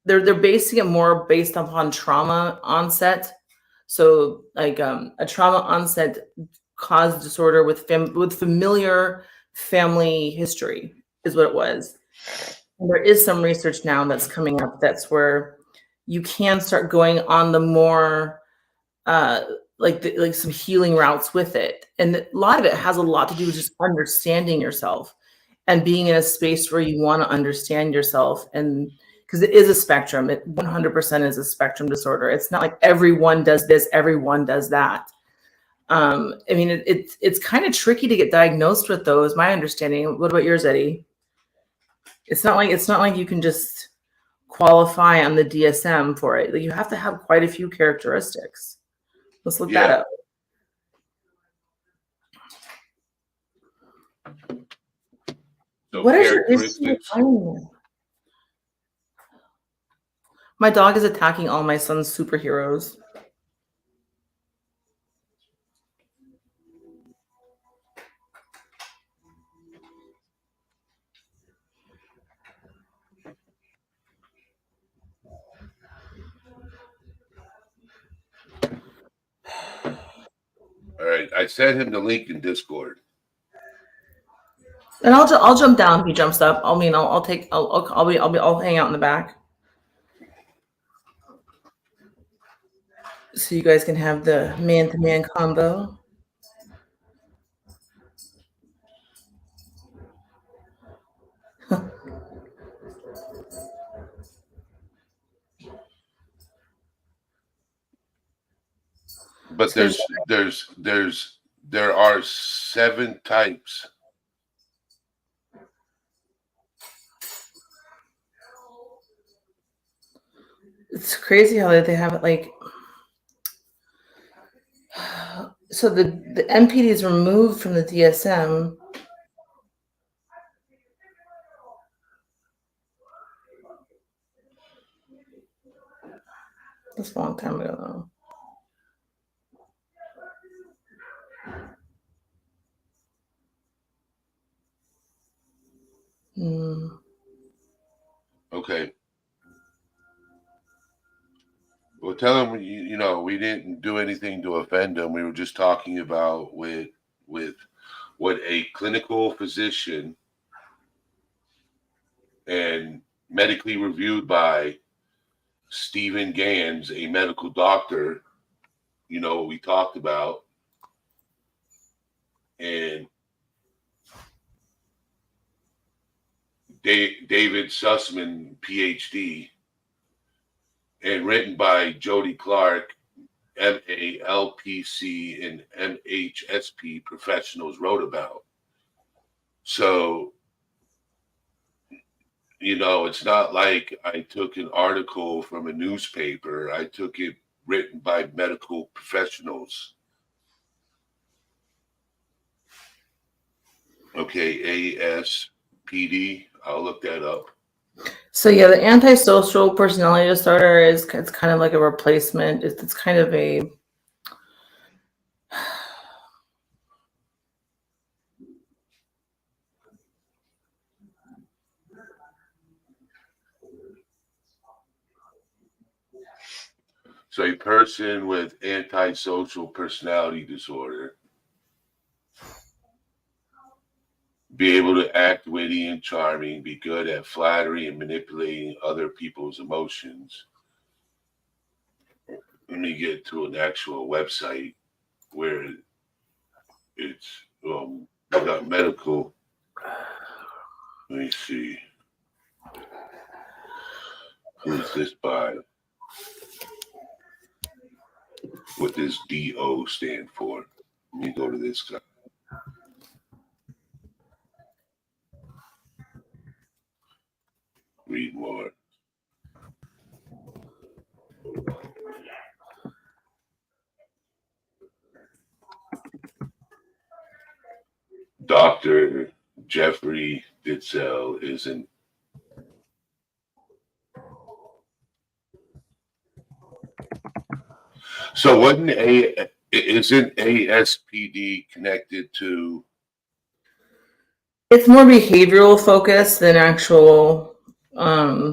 they're basing it more based upon trauma onset. So like a trauma onset caused disorder with familiar family history is what it was. And there is some research now that's coming up that's where you can start going on the more like some healing routes with it. And a lot of it has a lot to do with just understanding yourself and being in a space where you want to understand yourself. And because it is a spectrum, it 100% is a spectrum disorder. It's not like everyone does this, everyone does that. I mean, it's kind of tricky to get diagnosed with those, my understanding. What about yours, Eddie? It's not like you can just qualify on the DSM for it. Like, you have to have quite a few characteristics. Let's look that up. So what is your issue? My dog is attacking all my son's superheroes. All right, I sent him the link in Discord. And I'll jump down if he jumps up. I'll hang out in the back, so you guys can have the man-to-man combo. But there are 7 types. It's crazy how they have it like. So the MPD is removed from the DSM. That's a long time ago, though. Okay. Well, tell him you know we didn't do anything to offend him. We were just talking about with what a clinical physician and medically reviewed by Stephen Gans, a medical doctor. You know what we talked about, and David Sussman, PhD, and written by Jody Clark, MALPC and MHSP professionals wrote about. So, it's not like I took an article from a newspaper. I took it written by medical professionals. Okay, ASPD. I'll look that up. So yeah, the antisocial personality disorder it's kind of like a replacement. It's kind of a So a person with antisocial personality disorder be able to act witty and charming, be good at flattery and manipulating other people's emotions. Let me get to an actual website where it's we got medical. Let me see. Who's this by? What does DO stand for? Let me go to this guy. Read more. Dr. Jeffrey Ditzel is an So isn't ASPD connected to? it's more behavioral focused than actual. I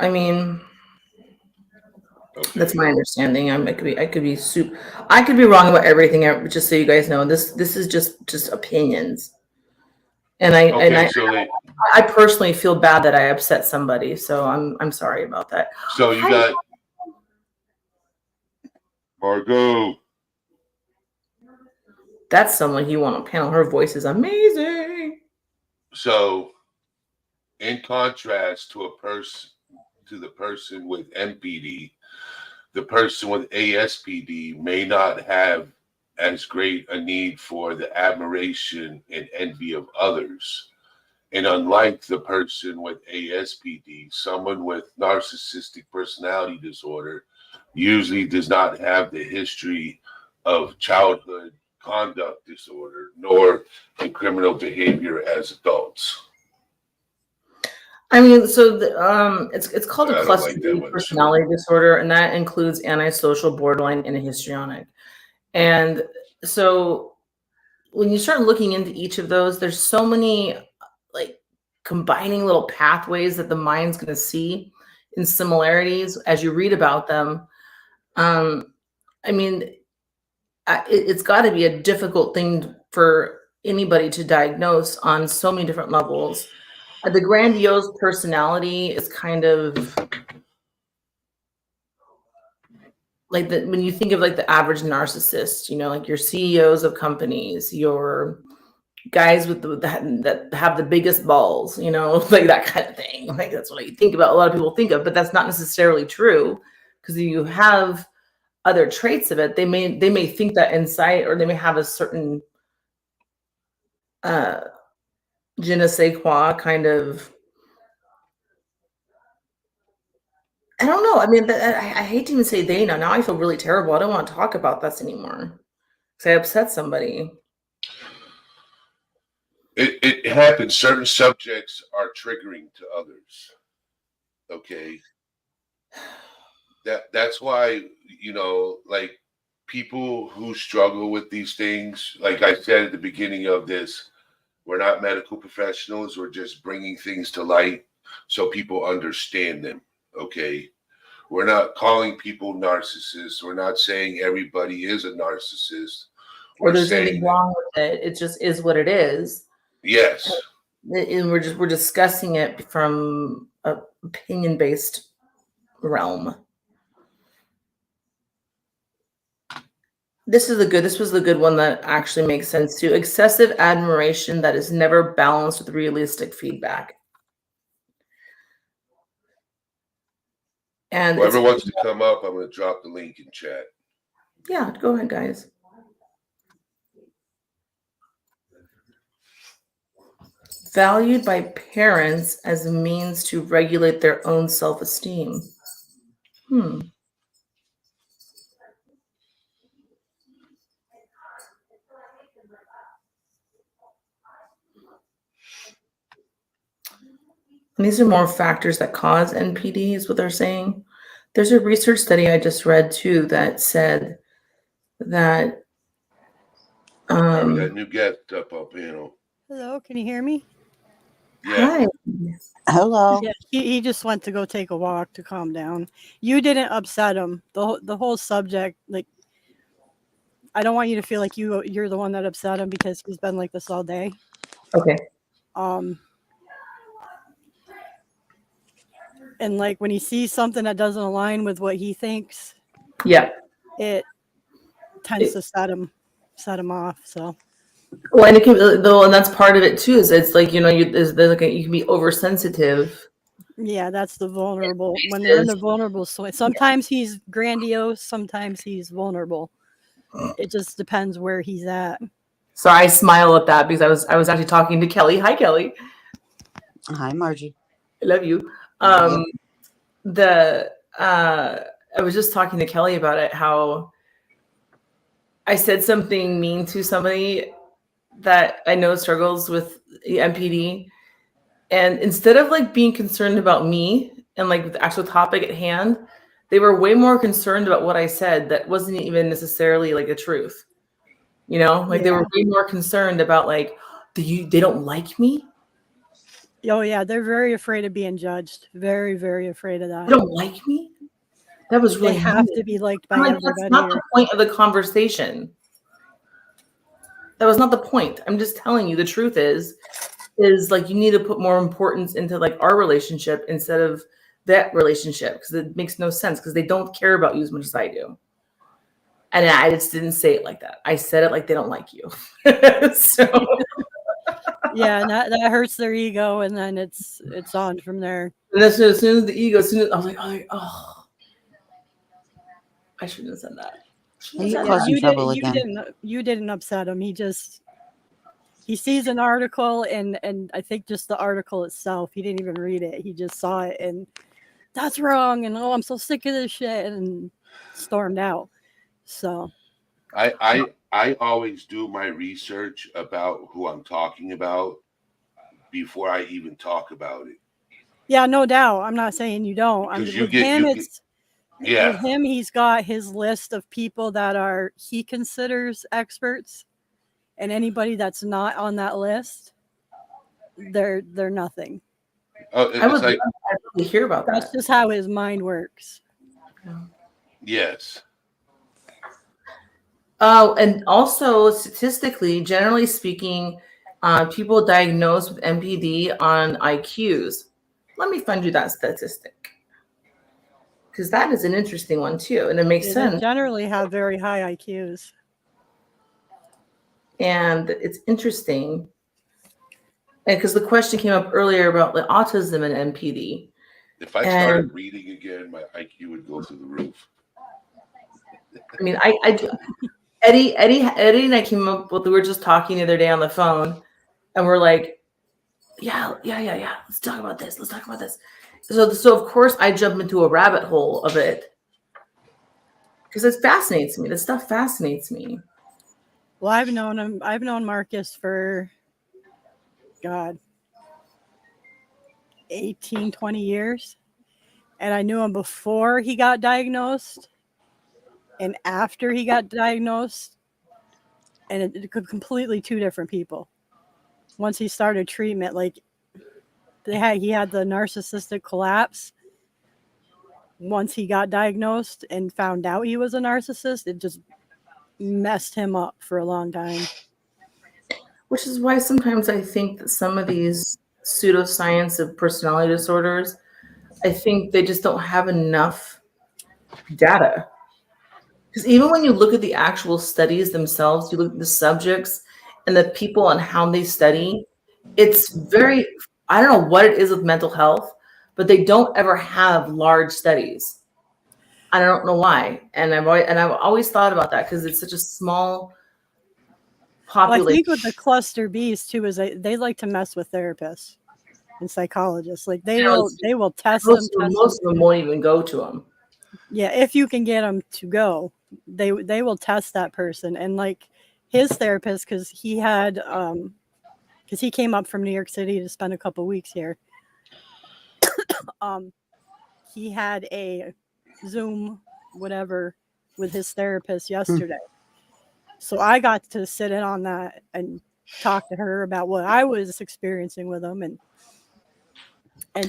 mean, Okay. that's my understanding. I could be wrong about everything. Just so you guys know, this is just opinions. And I personally feel bad that I upset somebody, so I'm sorry about that. So you got Margot. That's someone you want on panel. Her voice is amazing. So, in contrast to the person with MPD, the person with ASPD may not have as great a need for the admiration and envy of others. And unlike the person with ASPD, someone with narcissistic personality disorder usually does not have the history of childhood conduct disorder nor in criminal behavior as adults. I mean, so it's called a cluster B personality disorder, and that includes antisocial, borderline, and histrionic. And so when you start looking into each of those, there's so many like combining little pathways that the mind's going to see in similarities as you read about them. I mean, it's got to be a difficult thing for anybody to diagnose on so many different levels. The grandiose personality is kind of like when you think of like the average narcissist, like your CEOs of companies, your guys with that have the biggest balls, like that kind of thing. Like that's what you think about. A lot of people think of, but that's not necessarily true because you have other traits of it. They may think that inside, or they may have a certain je ne sais quoi kind of. I don't know. I mean, I hate to even say they now. Now I feel really terrible. I don't want to talk about this anymore because I upset somebody. It happens. Certain subjects are triggering to others. Okay. That's why, like people who struggle with these things, like I said at the beginning of this, we're not medical professionals. We're just bringing things to light so people understand them. Okay. We're not calling people narcissists. We're not saying everybody is a narcissist. Or there's anything wrong with it. It just is what it is. Yes. And we're discussing it from an opinion-based realm. This was the good one that actually makes sense too. Excessive admiration that is never balanced with realistic feedback. And Whoever wants to come up, I'm going to drop the link in chat. Yeah, go ahead, guys. Valued by parents as a means to regulate their own self-esteem. And these are more factors that cause NPD, is what they're saying. There's a research study I just read too that said that. We got a new guest up on panel. Hello, can you hear me? Yeah. Hi. Hello. Yeah, he just went to go take a walk to calm down. You didn't upset him. The whole subject, like, I don't want you to feel like you're the one that upset him because he's been like this all day. Okay. And like when he sees something that doesn't align with what he thinks, Yeah. it tends to set him off. So. Well, and it can, though, and that's part of it too. Is it's like, you know, you can be oversensitive. Yeah, that's the vulnerable. When they're in the vulnerable swing, sometimes he's grandiose, sometimes he's vulnerable. It just depends where he's at. So I smile at that because I was actually talking to Kelly. Hi, Kelly. Hi, Margie. I love you. I was just talking to Kelly about it, how I said something mean to somebody that I know struggles with MPD. And instead of like being concerned about me and like the actual topic at hand, they were way more concerned about what I said that wasn't even necessarily like the truth. You know, like they were way more concerned about like, they don't like me. Oh yeah, they're very afraid of being judged. Very, very afraid of that. They don't like me. That was really they have to be liked by everybody. That's not the point of the conversation. That was not the point. I'm just telling you the truth is like you need to put more importance into like our relationship instead of that relationship, because it makes no sense, because they don't care about you as much as I do. And I just didn't say it like that. I said it like they don't like you. So yeah, and that hurts their ego, and then it's on from there. And as soon as the ego, I was like, oh, I shouldn't have said that. You didn't upset him. He sees an article, and I think just the article itself, he didn't even read it. He just saw it, and that's wrong, and oh, I'm so sick of this shit, and stormed out. So I always do my research about who I'm talking about before I even talk about it. Yeah, no doubt. I'm not saying you don't. With him, he's got his list of people that he considers experts, and anybody that's not on that list, they're nothing. Oh, I would like to hear about that. That's just how his mind works. Yes. Oh, and also statistically, generally speaking, people diagnosed with MPD on IQs. Let me find you that statistic, because that is an interesting one too, and it makes sense. They generally have very high IQs. And it's interesting, because the question came up earlier about the autism and MPD. If I started reading again, my IQ would go through the roof. I mean, I do. Eddie and I came up with, we were just talking the other day on the phone, and we're like, yeah. Let's talk about this. So of course I jump into a rabbit hole of it, because it fascinates me. This stuff fascinates me. Well, I've known him. I've known Marcus for, God, 18, 20 years. And I knew him before he got diagnosed and after he got diagnosed. And it could completely two different people. Once he started treatment, like he had the narcissistic collapse. Once he got diagnosed and found out he was a narcissist, it just messed him up for a long time. Which is why sometimes I think that some of these pseudoscience of personality disorders, I think they just don't have enough data. Because even when you look at the actual studies themselves, you look at the subjects and the people and how they study, it's very, I don't know what it is with mental health, but they don't ever have large studies. I don't know why. And I've always thought about that because it's such a small Well, I population. think with the cluster Bs too is they like to mess with therapists and psychologists. Like they will test them. Most of them won't even go to them. Yeah, if you can get them to go, they will test that person. And like his therapist, because he had because he came up from New York City to spend a couple weeks here. He had a Zoom whatever with his therapist yesterday. So I got to sit in on that and talk to her about what I was experiencing with him, and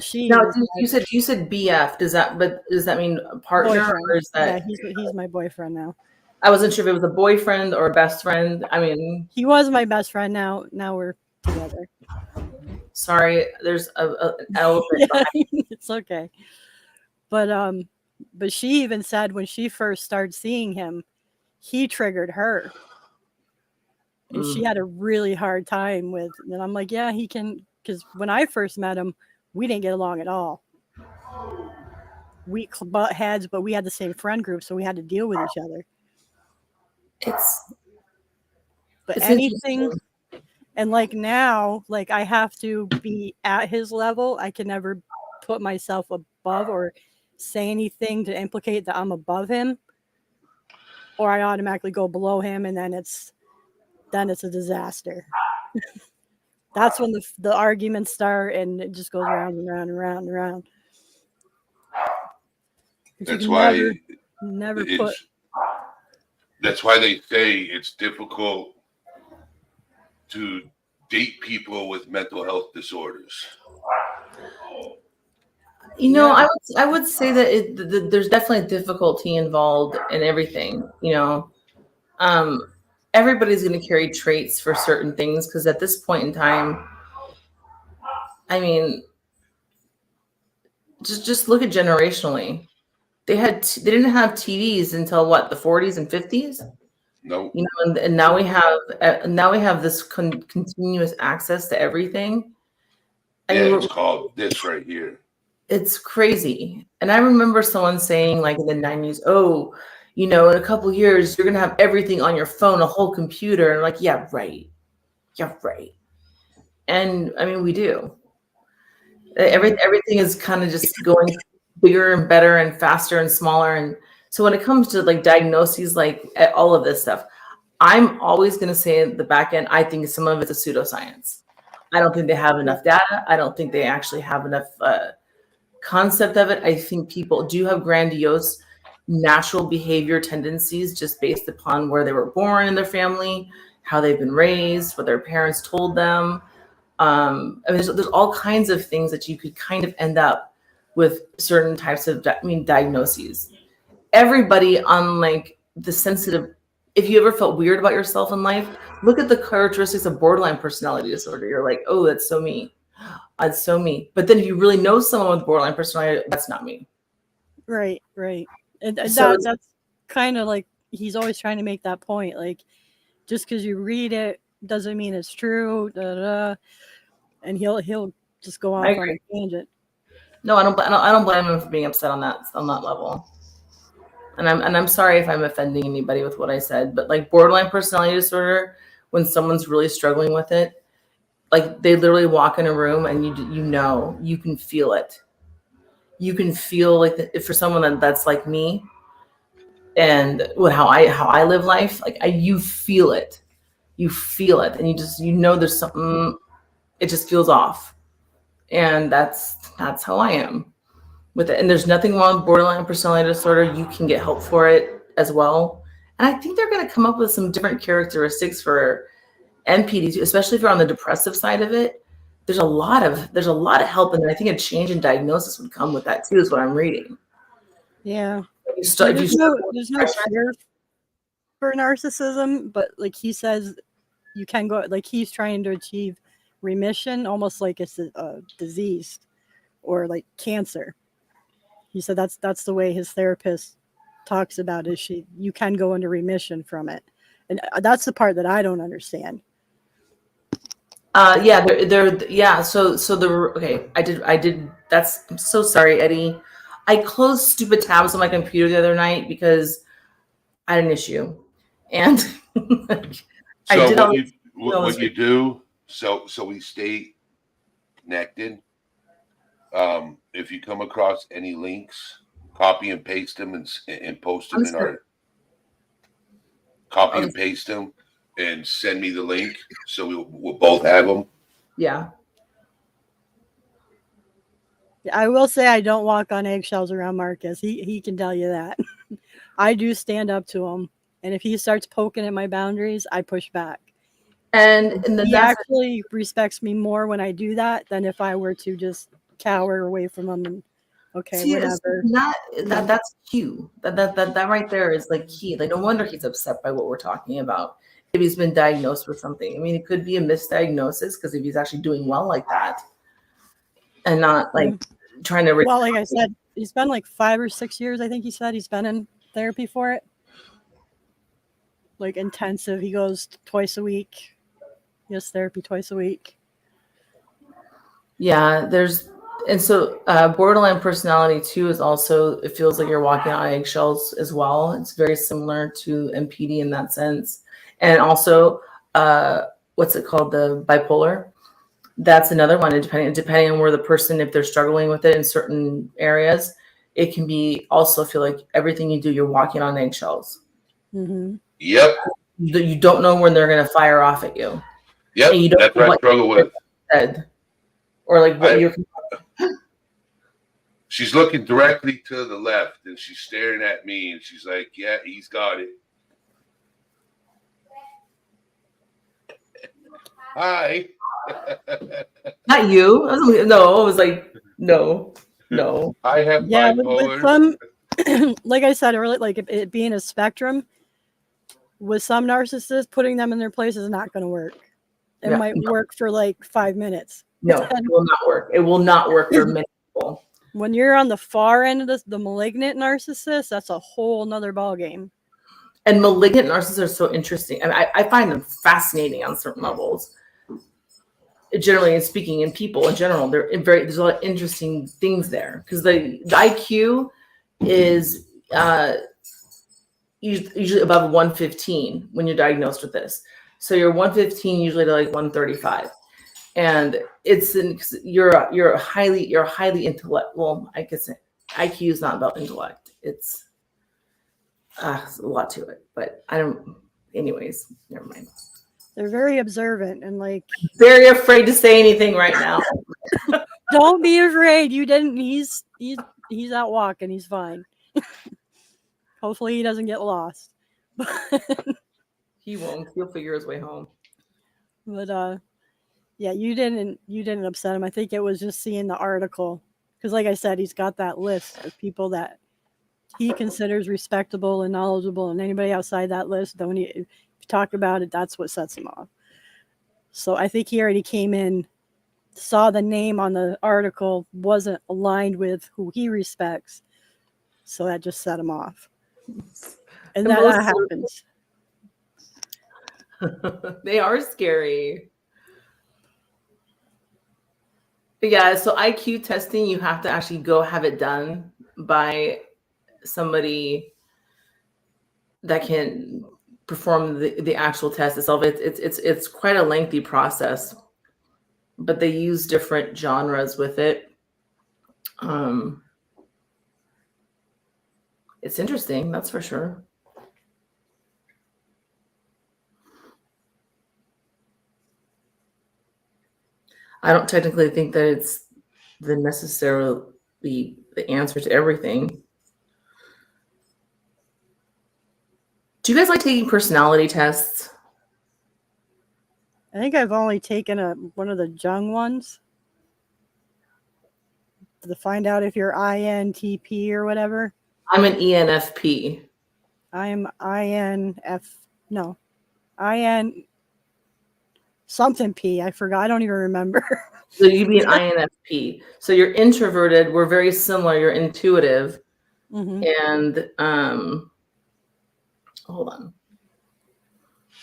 she. Now you said BF. Does that mean a partner boyfriend. or is that? Yeah, he's my boyfriend now. I wasn't sure if it was a boyfriend or a best friend. I mean, he was my best friend. Now we're together. Sorry, there's an elephant. Yeah, it's okay. But she even said when she first started seeing him, he triggered her. And she had a really hard time with, and I'm like, yeah, he can, because when I first met him, we didn't get along at all. We butt heads, but we had the same friend group, so we had to deal with each other. But anything, and like now, like I have to be at his level. I can never put myself above or say anything to implicate that I'm above him, or I automatically go below him, and then it's a disaster. That's when the arguments start, and it just goes round and round and round and round. That's why that's why they say it's difficult to date people with mental health disorders. You know, I would say that there's definitely difficulty involved in everything. You know, everybody's going to carry traits for certain things because at this point in time, I mean, just look at generationally. They didn't have TVs until what, the 40s and 50s. No. You know, and now we have this continuous access to everything. It's called this right here. It's crazy. And I remember someone saying, like in the 90s, oh, you know, in a couple of years, you're going to have everything on your phone, a whole computer. And like, yeah, right. Yeah, right. And I mean, we do. Everything is kind of just going bigger and better and faster and smaller. And so when it comes to like diagnoses, like all of this stuff, I'm always going to say at the back end, I think some of it's a pseudoscience. I don't think they have enough data. I don't think they actually have enough concept of it. I think people do have grandiose natural behavior tendencies just based upon where they were born in their family, how they've been raised, what their parents told them. I mean, there's all kinds of things that you could kind of end up with certain types of diagnoses. Everybody on like the sensitive, if you ever felt weird about yourself in life, look at the characteristics of borderline personality disorder. You're like, oh, that's so me. That's so me. But then if you really know someone with borderline personality, that's not me. Right. And So that's kind of like he's always trying to make that point. Like, just because you read it doesn't mean it's true. And he'll just go off on a tangent. No, I don't blame him for being upset on that level. And I'm sorry if I'm offending anybody with what I said, but like borderline personality disorder, when someone's really struggling with it, like they literally walk in a room and you can feel it. You can feel like for someone that's like me, and how I live life, like you feel it, and you know there's something. It just feels off, and that's how I am with it. And there's nothing wrong with borderline personality disorder. You can get help for it as well. And I think they're going to come up with some different characteristics for NPD, especially if you're on the depressive side of it. There's a lot of help, and I think a change in diagnosis would come with that too, is what I'm reading. Yeah. There's no cure for narcissism, but like he says, you can go, like he's trying to achieve remission, almost like it's a disease or like cancer. He said that's the way his therapist talks about is you can go into remission from it. And that's the part that I don't understand. Yeah, yeah. So okay. I did. I'm so sorry, Eddie. I closed stupid tabs on my computer the other night because I had an issue, and I So did all what you do, so we stay connected. If you come across any links, copy and paste them and post them in our copy and paste them and send me the link so we'll both have them. Yeah. I will say I don't walk on eggshells around Marcus. He can tell you that. I do stand up to him, and if he starts poking at my boundaries, I push back. And he actually respects me more when I do that than if I were to just cower away from him and whatever. That's cute. That right there is like key. Like no wonder he's upset by what we're talking about. If he's been diagnosed with something, I mean, it could be a misdiagnosis because if he's actually doing well like that, and not like trying to. Well, like I said, he's been like 5 or 6 years. I think he said he's been in therapy for it, like intensive. He goes twice a week. He has therapy twice a week. Yeah, and so borderline personality too is also, it feels like you're walking on eggshells as well. It's very similar to MPD in that sense. And also, what's it called? The bipolar. That's another one. And depending on where the person, if they're struggling with it in certain areas, it can be also feel like everything you do, you're walking on eggshells. Mm-hmm. Yep. You don't know when they're going to fire off at you. Yep. You don't That's what I struggle with. Said, or like what you're. She's looking directly to the left and she's staring at me and she's like, yeah, he's got it. Hi. Not you. No, it was like, no. I have bipolar. With some, like I said earlier, like it being a spectrum, with some narcissists, putting them in their place is not going to work. It might work for like 5 minutes. No, it will not work. It will not work for many people. When you're on the far end of the malignant narcissist, that's a whole nother ballgame. And malignant narcissists are so interesting. And I find them fascinating on certain levels. Generally speaking, in people in general, there's a lot of interesting things there. Because the IQ is usually above 115 when you're diagnosed with this. So you're 115 usually to like 135. And you're highly intellect. Well, I guess IQ is not about intellect. It's a lot to it, but I don't. Anyways, never mind. They're very observant and like very afraid to say anything right now. Don't be afraid. You didn't. He's out walking. He's fine. Hopefully, he doesn't get lost. He won't. He'll figure his way home. But yeah, you didn't upset him. I think it was just seeing the article because, like I said, he's got that list of people that he considers respectable and knowledgeable, and anybody outside that list, if you talk about it, that's what sets him off. So I think he already came in, saw the name on the article wasn't aligned with who he respects, so that just set him off. And that happens. They are scary. But yeah, so IQ testing, you have to actually go have it done by somebody that can perform the actual test itself. It's quite a lengthy process, but they use different genres with it. It's interesting, that's for sure. I don't technically think that it's necessarily the answer to everything. Do you guys like taking personality tests? I think I've only taken one of the Jung ones to find out if you're INTP or whatever. I'm an ENFP. I'm IN something P. I forgot. I don't even remember. So you'd be an INFP. So you're introverted. We're very similar. You're intuitive. Hmm. And hold on.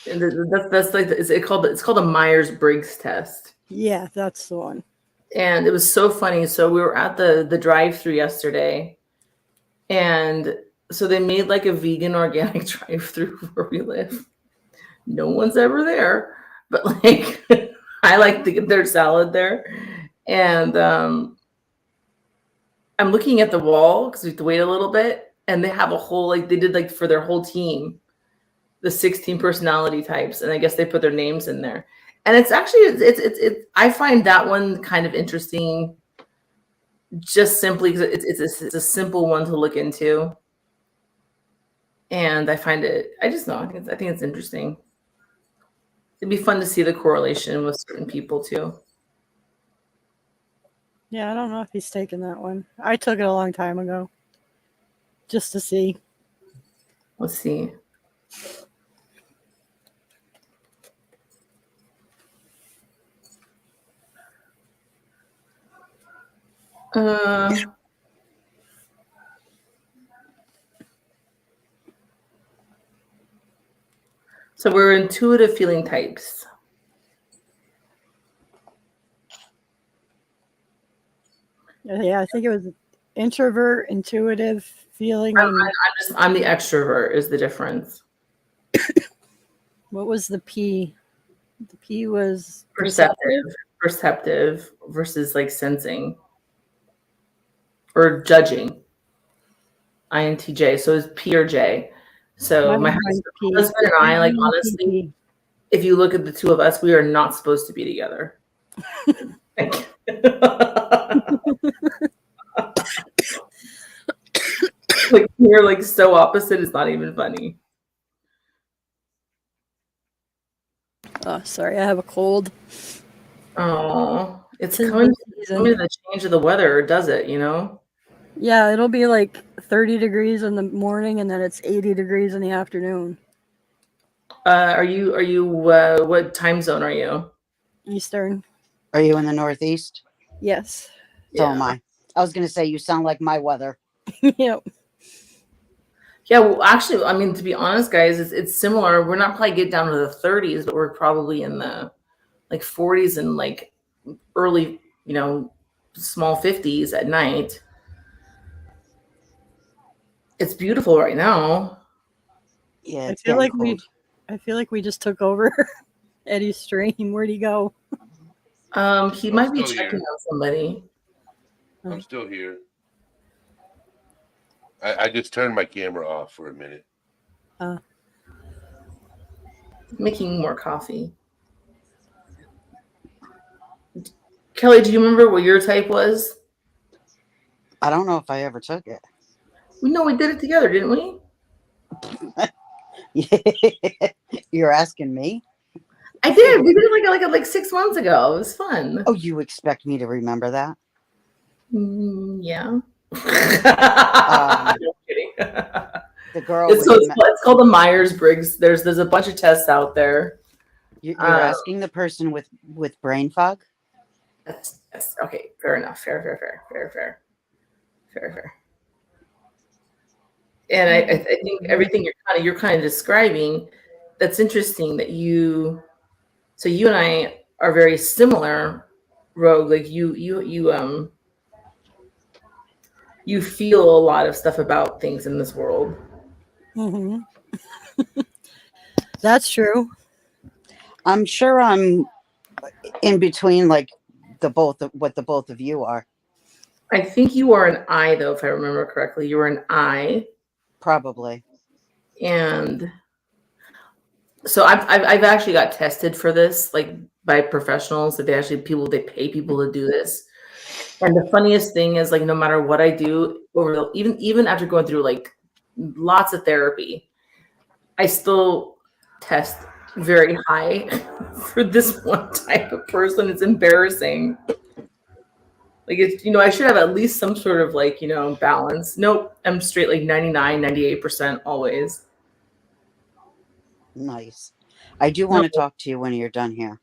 And that's like it's called a Myers-Briggs test. Yeah, that's the one. And it was so funny. So we were at the drive-through yesterday, and so they made like a vegan organic drive-through where we live. No one's ever there, but like I like to get their salad there. And I'm looking at the wall because we have to wait a little bit, and they have a whole like they did like for their whole team, the 16 personality types, and I guess they put their names in there. And it's actually it's I find that one kind of interesting, just simply because it's a simple one to look into, and I find it I just know I think it's interesting. It'd be fun to see the correlation with certain people too. Yeah, I don't know if he's taken that one. I took it a long time ago, just to see. Let's see. So we're intuitive feeling types. Yeah, I think it was introvert, intuitive, feeling. I'm the extrovert is the difference. What was the P? The P was Perceptive versus like sensing or judging. INTJ. So it's P or J. So my husband and I, like honestly, if you look at the two of us, we are not supposed to be together. Like we're like so opposite, it's not even funny. Oh, sorry, I have a cold. Oh, it's coming to the change of the weather, does it? You know? Yeah, it'll be like 30 degrees in the morning, and then it's 80 degrees in the afternoon. Are you what time zone are you? Eastern. Are you in the Northeast? Yes. So am I. I was going to say, you sound like my weather. Yep. Yeah, well, actually, I mean, to be honest, guys, it's similar. We're not probably get down to the 30s, but we're probably in the like 40s and like early, small 50s at night. It's beautiful right now. Yeah, I feel like we just took over Eddie's stream. Where'd he go? He might be checking on somebody. I'm still here. I just turned my camera off for a minute. Making more coffee. Kelly, do you remember what your type was? I don't know if I ever took it. We did it together, didn't we? You're asking me? I did. We did it like 6 months ago. It was fun. Oh, you expect me to remember that? Yeah. No kidding. The girl. It's called the Myers-Briggs. There's a bunch of tests out there. You're asking the person with brain fog? Yes. Okay. Fair enough. Fair. And I think everything you're kind of describing, that's interesting that you and I are very similar, Rogue. Like you feel a lot of stuff about things in this world. Mm-hmm. That's true. I'm sure I'm in between, like what the both of you are. I think you are an I, though, if I remember correctly. You were an I. Probably. And so I've actually got tested for this, like by professionals. That they pay people to do this. And the funniest thing is, like, no matter what I do, even after going through like lots of therapy, I still test very high for this one type of person. It's embarrassing. Like, it's, I should have at least some sort of like, balance. Nope. I'm straight like 99, 98% always. Nice. I do want to talk to you when you're done here.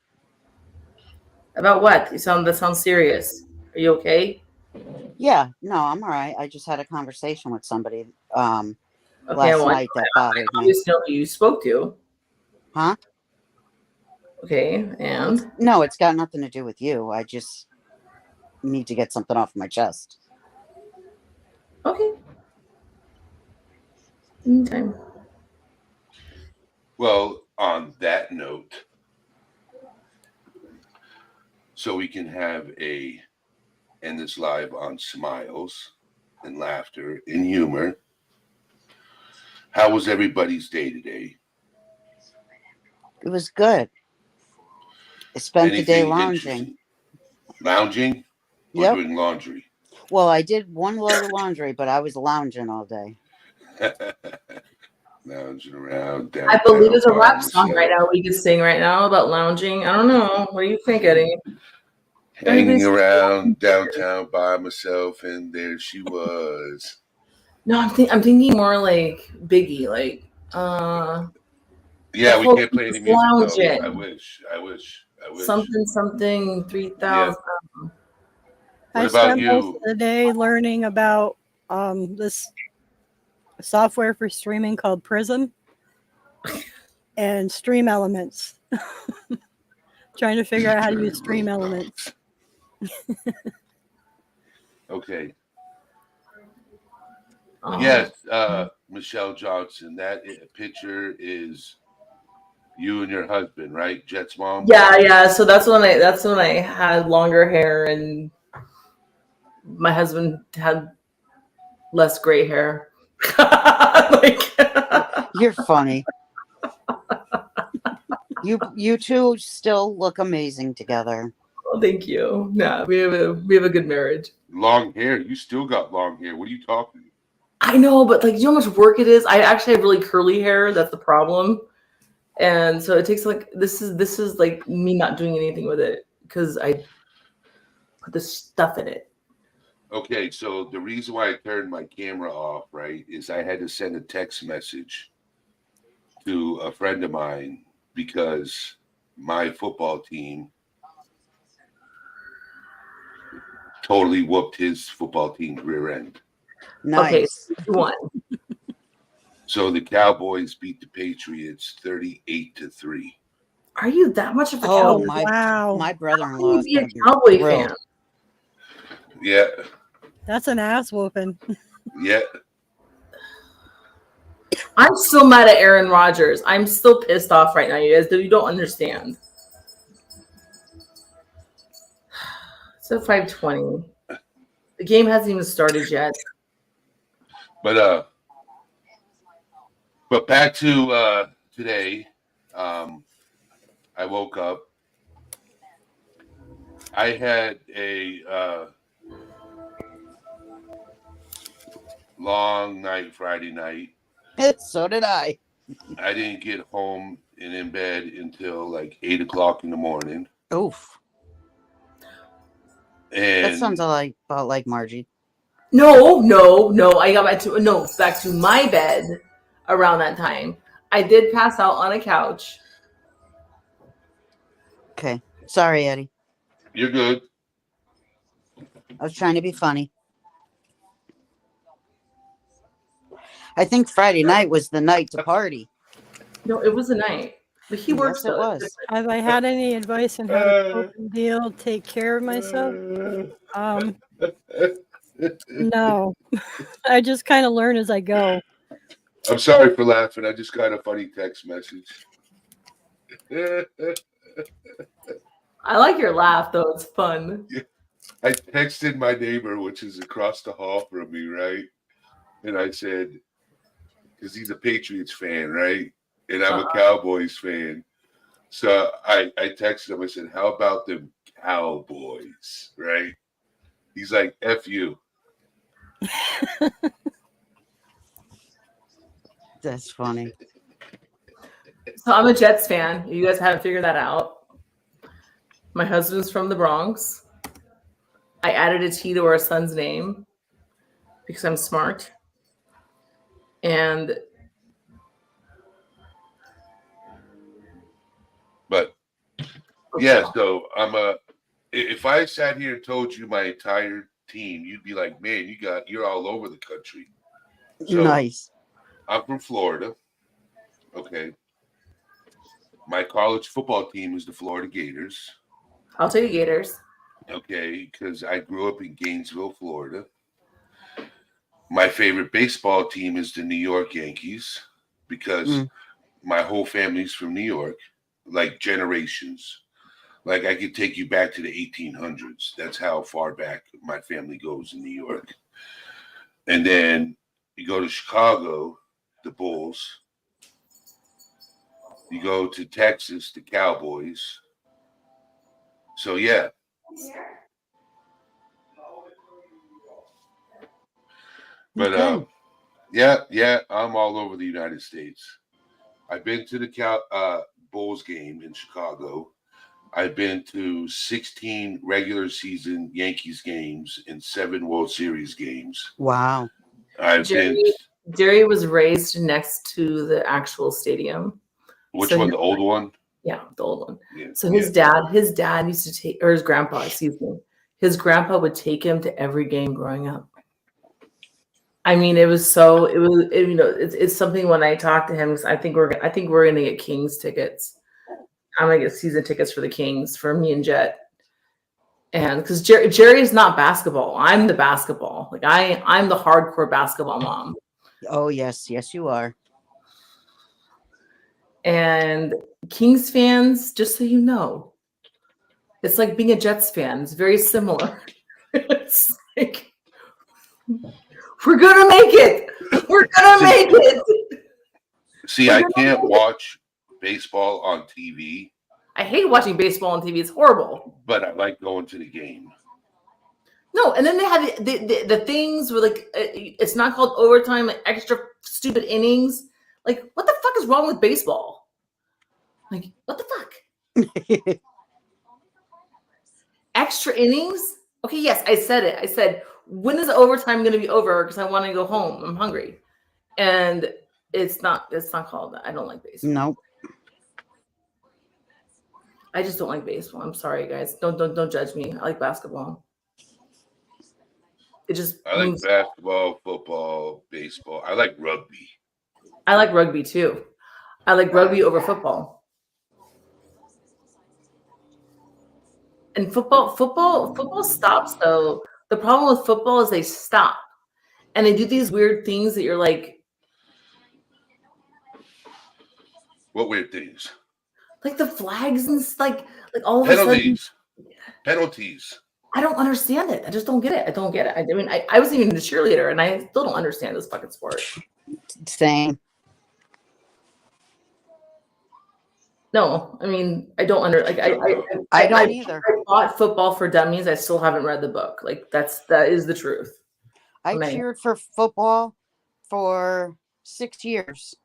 About what? That sounds serious. Are you okay? Yeah, no, I'm all right. I just had a conversation with somebody Okay, last well, night that bothered me. obviously know who you spoke to. Huh? Okay, and No, it's got nothing to do with you. I just need to get something off my chest. okay. Anytime. Well, on that note, so we can have end this live on smiles and laughter and humor. How was everybody's day today? It was good. I spent the day Anything lounging. interesting? Lounging or Yep. doing laundry? Well, I did one load of laundry, but I was lounging all day. Lounging around downtown. I believe there's a by rap song myself, right now we could sing right now about lounging. I don't know. What do you think, Eddie? hanging around downtown by myself, and there she was. No, I'm thinking more like Biggie, like Yeah, the we whole can't play any music though. lounging. I wish. Something 3000. What I about spent most you? of the day learning about this software for streaming called Prism and Stream Elements. Trying to figure out how to use Stream Elements. Okay. Oh. Yes, Michelle Johnson. That picture is you and your husband, right? Jet's mom. Yeah. So that's when I had longer hair and my husband had less gray hair. Like You're funny. You two still look amazing together. oh, thank you. Yeah, we have a good marriage. Long hair. You still got long hair. What are you talking? I know, but like, you know how much work it is? I actually have really curly hair. That's the problem. And so it takes like this is like me not doing anything with it because I put this stuff in it. Okay, so the reason why I turned my camera off, right, is I had to send a text message to a friend of mine because my football team totally whooped his football team's rear end. Nice. Okay, you won. So the Cowboys beat the Patriots 38-3. Are you that much of a Oh Cowboy? my! Wow. My How brother-in-law can you is be gonna a Cowboy thrilled. fan? Yeah, That's an ass whooping. yeah. I'm still mad at Aaron Rodgers. I'm still pissed off right now, you guys. You don't understand. It's at 5:20. The game hasn't even started yet. But back to today. I woke up. I had a long night Friday night. So did I. I didn't get home and in bed until like 8 o'clock in the morning. Oof. And That sounds about like Margie. No. I got back to my bed around that time. I did pass out on a couch. Okay. Sorry, Eddie. you're good. I was trying to be funny. I think Friday night was the night to party. No, it was a night. But he works. Yes, it was. Have I had any advice on how to cope and deal, take care of myself? No. I just kind of learn as I go. I'm sorry for laughing. I just got a funny text message. I like your laugh though. It's fun. I texted my neighbor, which is across the hall from me, right? And I said, because he's a Patriots fan, right? And I'm a Cowboys fan. So I texted him. I said, how about them Cowboys, right? He's like, F you. That's funny. So I'm a Jets fan. You guys haven't figured that out. My husband's from the Bronx. I added a T to our son's name because I'm smart. And But yeah, so if I sat here and told you my entire team, you'd be like, man, you're all over the country. So, Nice. I'm from Florida. Okay. My college football team is the Florida Gators. I'll take Gators. Okay, because I grew up in Gainesville, Florida. My favorite baseball team is the New York Yankees because my whole family's from New York, like generations. Like I could take you back to the 1800s. That's how far back my family goes in New York. And then you go to Chicago, the Bulls. You go to Texas, the Cowboys. So yeah. But Okay. yeah, I'm all over the United States. I've been to the Bulls game in Chicago. I've been to 16 regular season Yankees games and 7 World Series games. Wow. I've been. Jerry was raised next to the actual stadium. Which So one? The old one? Yeah, the old one. Yeah. So his dad used to take, or his grandpa, excuse me. His grandpa would take him to every game growing up. I mean, it's something when I talk to him, I think we're going to get Kings tickets. I'm going to get season tickets for the Kings for me and Jet. And because Jerry's not basketball, I'm the basketball. Like I'm the hardcore basketball mom. Oh yes, you are. And Kings fans, just so you know, it's like being a Jets fan. It's very similar. It's like, we're gonna make it. We're gonna make it. See, I can't watch baseball on TV. I hate watching baseball on TV. It's horrible. But I like going to the game. No, and then they have the things where like it's not called overtime, like extra stupid innings. Like, what the fuck is wrong with baseball? Like, what the fuck? Extra innings? Okay, yes, I said it. I said, when is overtime going to be over? Because I want to go home. I'm hungry, and it's not called that. I don't like baseball. Nope. I just don't like baseball. I'm sorry, guys. Don't judge me. I like basketball. It just I like basketball, football, baseball. I like rugby. I like rugby too. I like rugby over football. And football stops though. The problem with football is they stop. And they do these weird things that you're like, What weird things? like the flags and like all of a sudden. Penalties. I don't understand it. I just don't get it. I don't get it. I mean, I wasn't even a cheerleader, and I still don't understand this fucking sport. Same. No, I mean, I don't I don't either. I bought Football for Dummies. I still haven't read the book. Like that is the truth. I cheered for football for 6 years.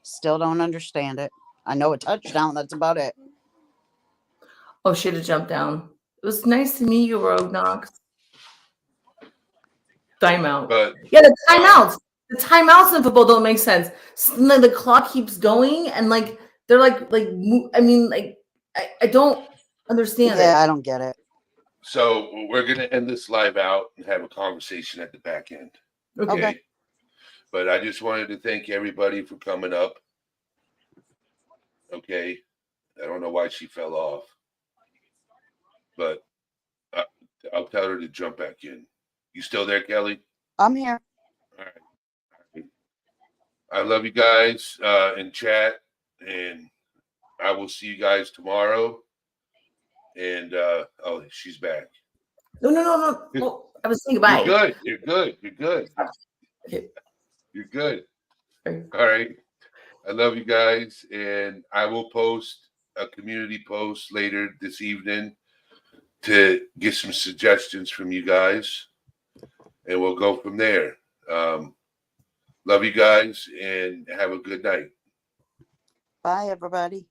Still don't understand it. I know a touchdown. That's about it. Oh, she had to jump down. It was nice to meet you, Rogue Knox. Timeout. But yeah, the timeouts. The timeouts in football don't make sense. So, like, the clock keeps going, and like they're like I mean, like I don't understand Yeah, it. I don't get it. so we're gonna end this live out and have a conversation at the back end. Okay. But I just wanted to thank everybody for coming up. Okay. I don't know why she fell off. But I'll tell her to jump back in. You still there, Kelly? I'm here. All right. I love you guys in chat, and I will see you guys tomorrow. And oh, she's back. No. Well, I was saying goodbye. You're good. Okay. You're good. Okay. All right. I love you guys, and I will post a community post later this evening to get some suggestions from you guys, and we'll go from there. Love you guys, and have a good night. Bye, everybody.